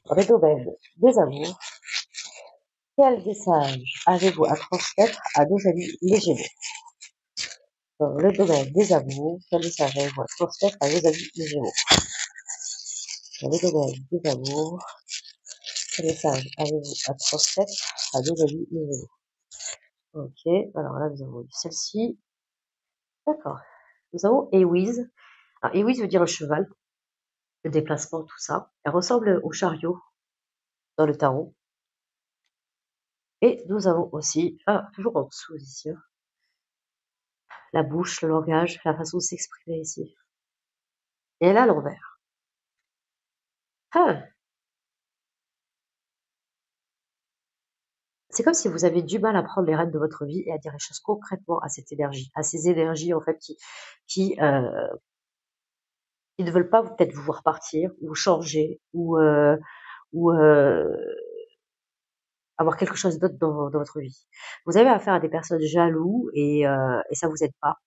Dans le domaine des amours, quel message avez-vous à transmettre à nos amis les Gémeaux? Dans le domaine des amours, quel message avez-vous à transmettre à nos amis les Gémeaux? Dans le domaine des amours, quel message avez-vous à transmettre à nos amis les Gémeaux? Ok, alors là, nous avons celle-ci. D'accord. Nous avons Ewise. Alors, Ewise veut dire le cheval, le déplacement, tout ça. Elle ressemble au chariot dans le tarot. Et nous avons aussi, toujours en dessous ici, hein, la bouche, le langage, la façon de s'exprimer ici. Et là, à l'envers. Ah, c'est comme si vous avez du mal à prendre les rênes de votre vie et à dire les choses concrètement à cette énergie, à ces énergies en fait qui ne veulent pas peut-être vous voir partir ou changer ou avoir quelque chose d'autre dans votre vie. Vous avez affaire à des personnes jaloux et ça vous aide pas.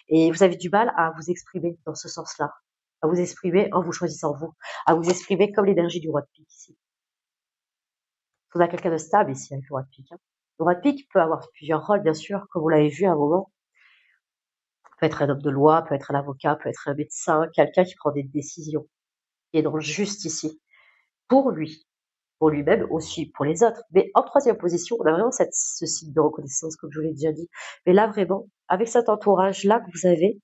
Et vous avez du mal à vous exprimer dans ce sens-là, à vous exprimer en vous choisissant vous, à vous exprimer comme l'énergie du roi de pique ici. On a quelqu'un de stable ici avec le roi de pique, hein. Le roi de pique peut avoir plusieurs rôles, bien sûr, comme vous l'avez vu à un moment. Peut être un homme de loi, peut être un avocat, peut être un médecin, quelqu'un qui prend des décisions, qui est dans le juste ici, pour lui, pour lui-même aussi, pour les autres. Mais en troisième position, on a vraiment ce signe de reconnaissance, comme je vous l'ai déjà dit. Mais là, vraiment, avec cet entourage-là que vous avez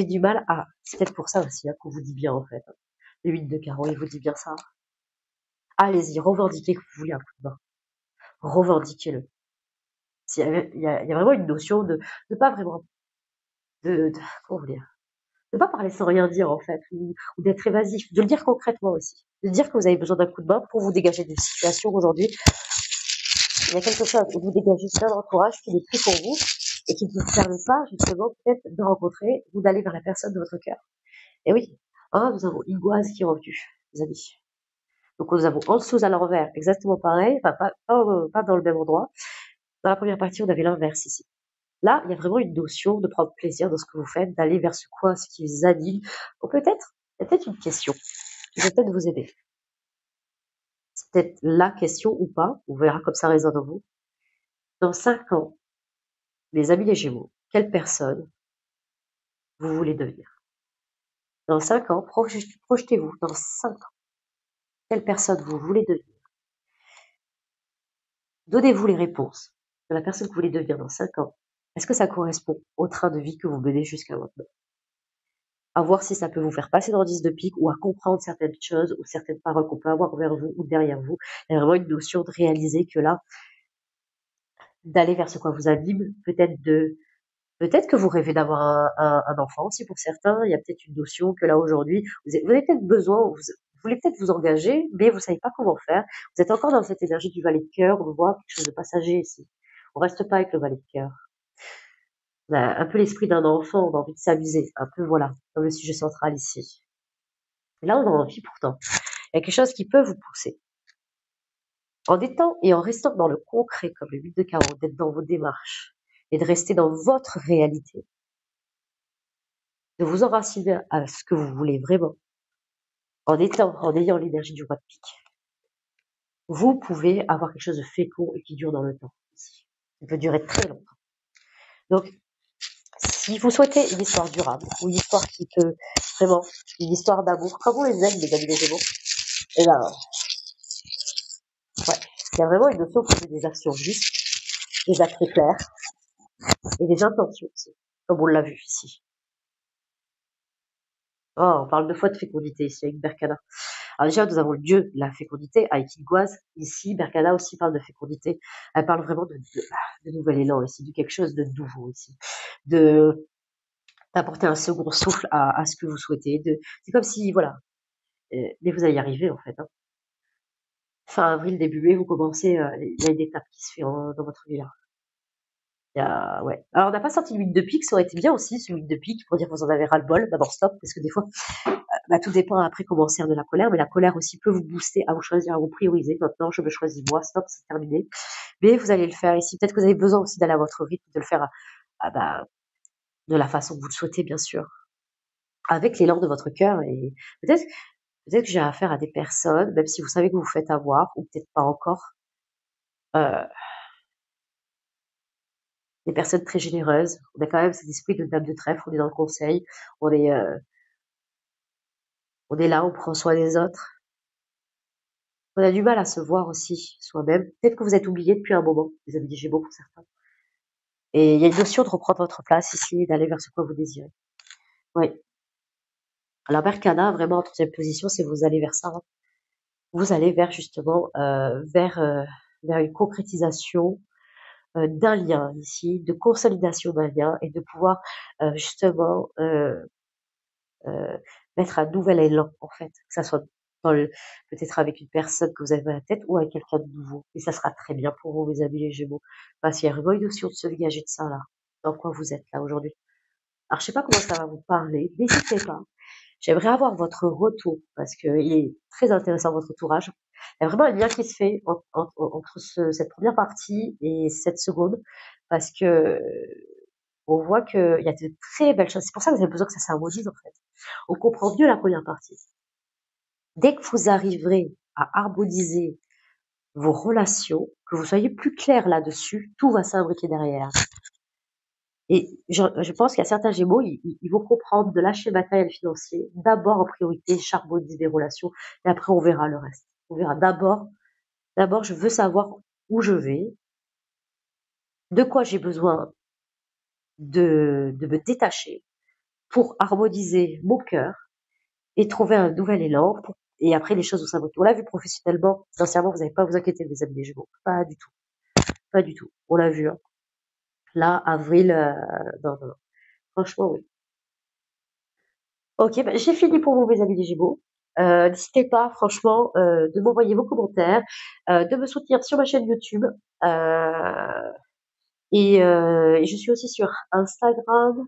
du mal à... C'est peut-être pour ça aussi, hein, qu'on vous dit bien, en fait. Le 8 de carreau, il vous dit bien ça. Allez-y, revendiquez que vous voulez un coup de main. Revendiquez-le. Il y a vraiment une notion de pas vraiment, comment vous dire, de pas parler sans rien dire, en fait, ou d'être évasif, de le dire concrètement aussi. De dire que vous avez besoin d'un coup de main pour vous dégager d'une situation aujourd'hui. Il y a quelque chose où vous dégagez d'un entourage qui n'est plus pour vous et qui ne vous permet pas, justement, peut-être de rencontrer ou d'aller vers la personne de votre cœur. Et oui, nous avons Iguaz qui est revenu, les amis. Donc, nous avons en dessous à l'envers, exactement pareil, enfin, pas dans le même endroit. Dans la première partie, on avait l'inverse ici. Là, il y a vraiment une notion de prendre plaisir dans ce que vous faites, d'aller vers ce qui vous anime. Ou peut-être, il y a peut-être une question qui va peut-être vous aider. C'est peut-être la question ou pas, on verra comme ça résonne en vous. Dans 5 ans, les amis les Gémeaux, quelle personne vous voulez devenir? Dans 5 ans, projetez-vous dans 5 ans. Quelle personne vous voulez devenir? Donnez-vous les réponses de la personne que vous voulez devenir dans 5 ans. Est-ce que ça correspond au train de vie que vous menez jusqu'à maintenant? À voir si ça peut vous faire passer dans le 10 de pique ou à comprendre certaines choses ou certaines paroles qu'on peut avoir vers vous ou derrière vous. Il y a vraiment une notion de réaliser que là, d'aller vers ce quoi vous anime, peut-être que vous rêvez d'avoir un enfant aussi pour certains. Il y a peut-être une notion que là aujourd'hui, vous avez peut-être besoin, vous voulez peut-être vous engager, mais vous savez pas comment faire. Vous êtes encore dans cette énergie du valet de cœur, on voit quelque chose de passager ici. On reste pas avec le valet de cœur. On a un peu l'esprit d'un enfant, on a envie de s'amuser, un peu voilà, comme le sujet central ici. Et là, on a envie pourtant. Il y a quelque chose qui peut vous pousser. En étant et en restant dans le concret, comme le 8 de carreau, d'être dans vos démarches et de rester dans votre réalité, de vous enraciner à ce que vous voulez vraiment, en ayant l'énergie du roi de pique, vous pouvez avoir quelque chose de fécond et qui dure dans le temps. Ça peut durer très longtemps. Donc, si vous souhaitez une histoire durable, ou une histoire qui peut vraiment, une histoire d'amour, comme on les aime, les amis des Gémeaux, et ben, ouais, il y a vraiment une notion de des actions justes, des actes clairs, et des intentions aussi, comme on l'a vu ici. Oh, on parle 2 fois de fécondité ici avec Berkana. Alors déjà, nous avons le dieu de la fécondité, Aikigwaz. Ici, Berkana aussi parle de fécondité. Elle parle vraiment de nouvel élan ici, de quelque chose de nouveau ici. D'apporter un second souffle à ce que vous souhaitez. C'est comme si, voilà, mais vous allez y arriver en fait. Hein. Fin avril, début mai, vous commencez, il y a une étape qui se fait dans votre vie là. Ouais. Alors on n'a pas sorti l'huile de pique, ça aurait été bien aussi, ce huile de pique, pour dire que vous en avez ras-le-bol. D'abord stop, parce que des fois, bah, tout dépend après comment on sert de la colère, mais la colère aussi peut vous booster à vous choisir, à vous prioriser. Maintenant, je me choisis moi, stop, c'est terminé. Mais vous allez le faire ici. Peut-être que vous avez besoin aussi d'aller à votre rythme, de le faire bah, de la façon que vous le souhaitez, bien sûr. Avec l'élan de votre cœur. Et peut-être que j'ai affaire à des personnes, même si vous savez que vous vous faites avoir, ou peut-être pas encore, euh, des personnes très généreuses. On a quand même cet esprit de dame de trèfle, on est dans le conseil, on est, euh, on est là, on prend soin des autres. On a du mal à se voir aussi soi-même. Peut-être que vous êtes oublié depuis un moment, les amis des Gémeaux pour certains. Et il y a une notion de reprendre votre place ici et d'aller vers ce que vous désirez. Oui. Alors Berkana, vraiment en troisième position, c'est vous allez vers ça. Hein. Vous allez vers justement vers une concrétisation d'un lien ici, de consolidation d'un lien et de pouvoir justement mettre un nouvel élan en fait, que ça soit peut-être avec une personne que vous avez à la tête ou avec quelqu'un de nouveau. Et ça sera très bien pour vous, mes amis les Gémeaux, parce qu'il y a vraiment une notion de se dégager de ça là, dans quoi vous êtes là aujourd'hui. Alors je sais pas comment ça va vous parler, n'hésitez pas. J'aimerais avoir votre retour parce que il est très intéressant votre entourage. Il y a vraiment un lien qui se fait entre cette première partie et cette seconde parce que on voit qu'il y a de très belles choses. C'est pour ça que vous avez besoin que ça s'harmonise en fait. On comprend mieux la première partie. Dès que vous arriverez à harmoniser vos relations, que vous soyez plus clair là-dessus, tout va s'imbriquer derrière. Et je pense qu'il y a certains Gémeaux, ils vont comprendre de lâcher le matériel financier, d'abord en priorité, charbonner des relations, et après on verra le reste. On verra d'abord je veux savoir où je vais, de quoi j'ai besoin de me détacher pour harmoniser mon cœur et trouver un nouvel élan. Et après, les choses vont s'imbriquer. On l'a vu professionnellement, sincèrement, vous n'avez pas à vous inquiéter, mes amis des Gémeaux. Pas du tout. Pas du tout. On l'a vu. Hein. Là, avril, non, non, non. Franchement, oui. Ok, bah, j'ai fini pour vous, mes amis des Gémeaux. N'hésitez pas, franchement, de m'envoyer vos commentaires, de me soutenir sur ma chaîne YouTube. Euh, et je suis aussi sur Instagram,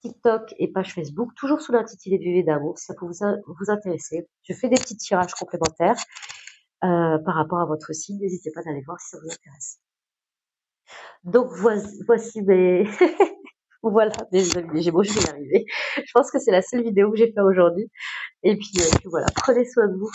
TikTok et page Facebook, toujours sous l'intitulé Vivez d'amour, si ça peut vous intéresser. Je fais des petits tirages complémentaires par rapport à votre signe. N'hésitez pas d'aller voir si ça vous intéresse. Donc voici mes voilà mes amis des Gémeaux, je vais y arriver. Je pense que c'est la seule vidéo que j'ai fait aujourd'hui. Et puis voilà, prenez soin de vous.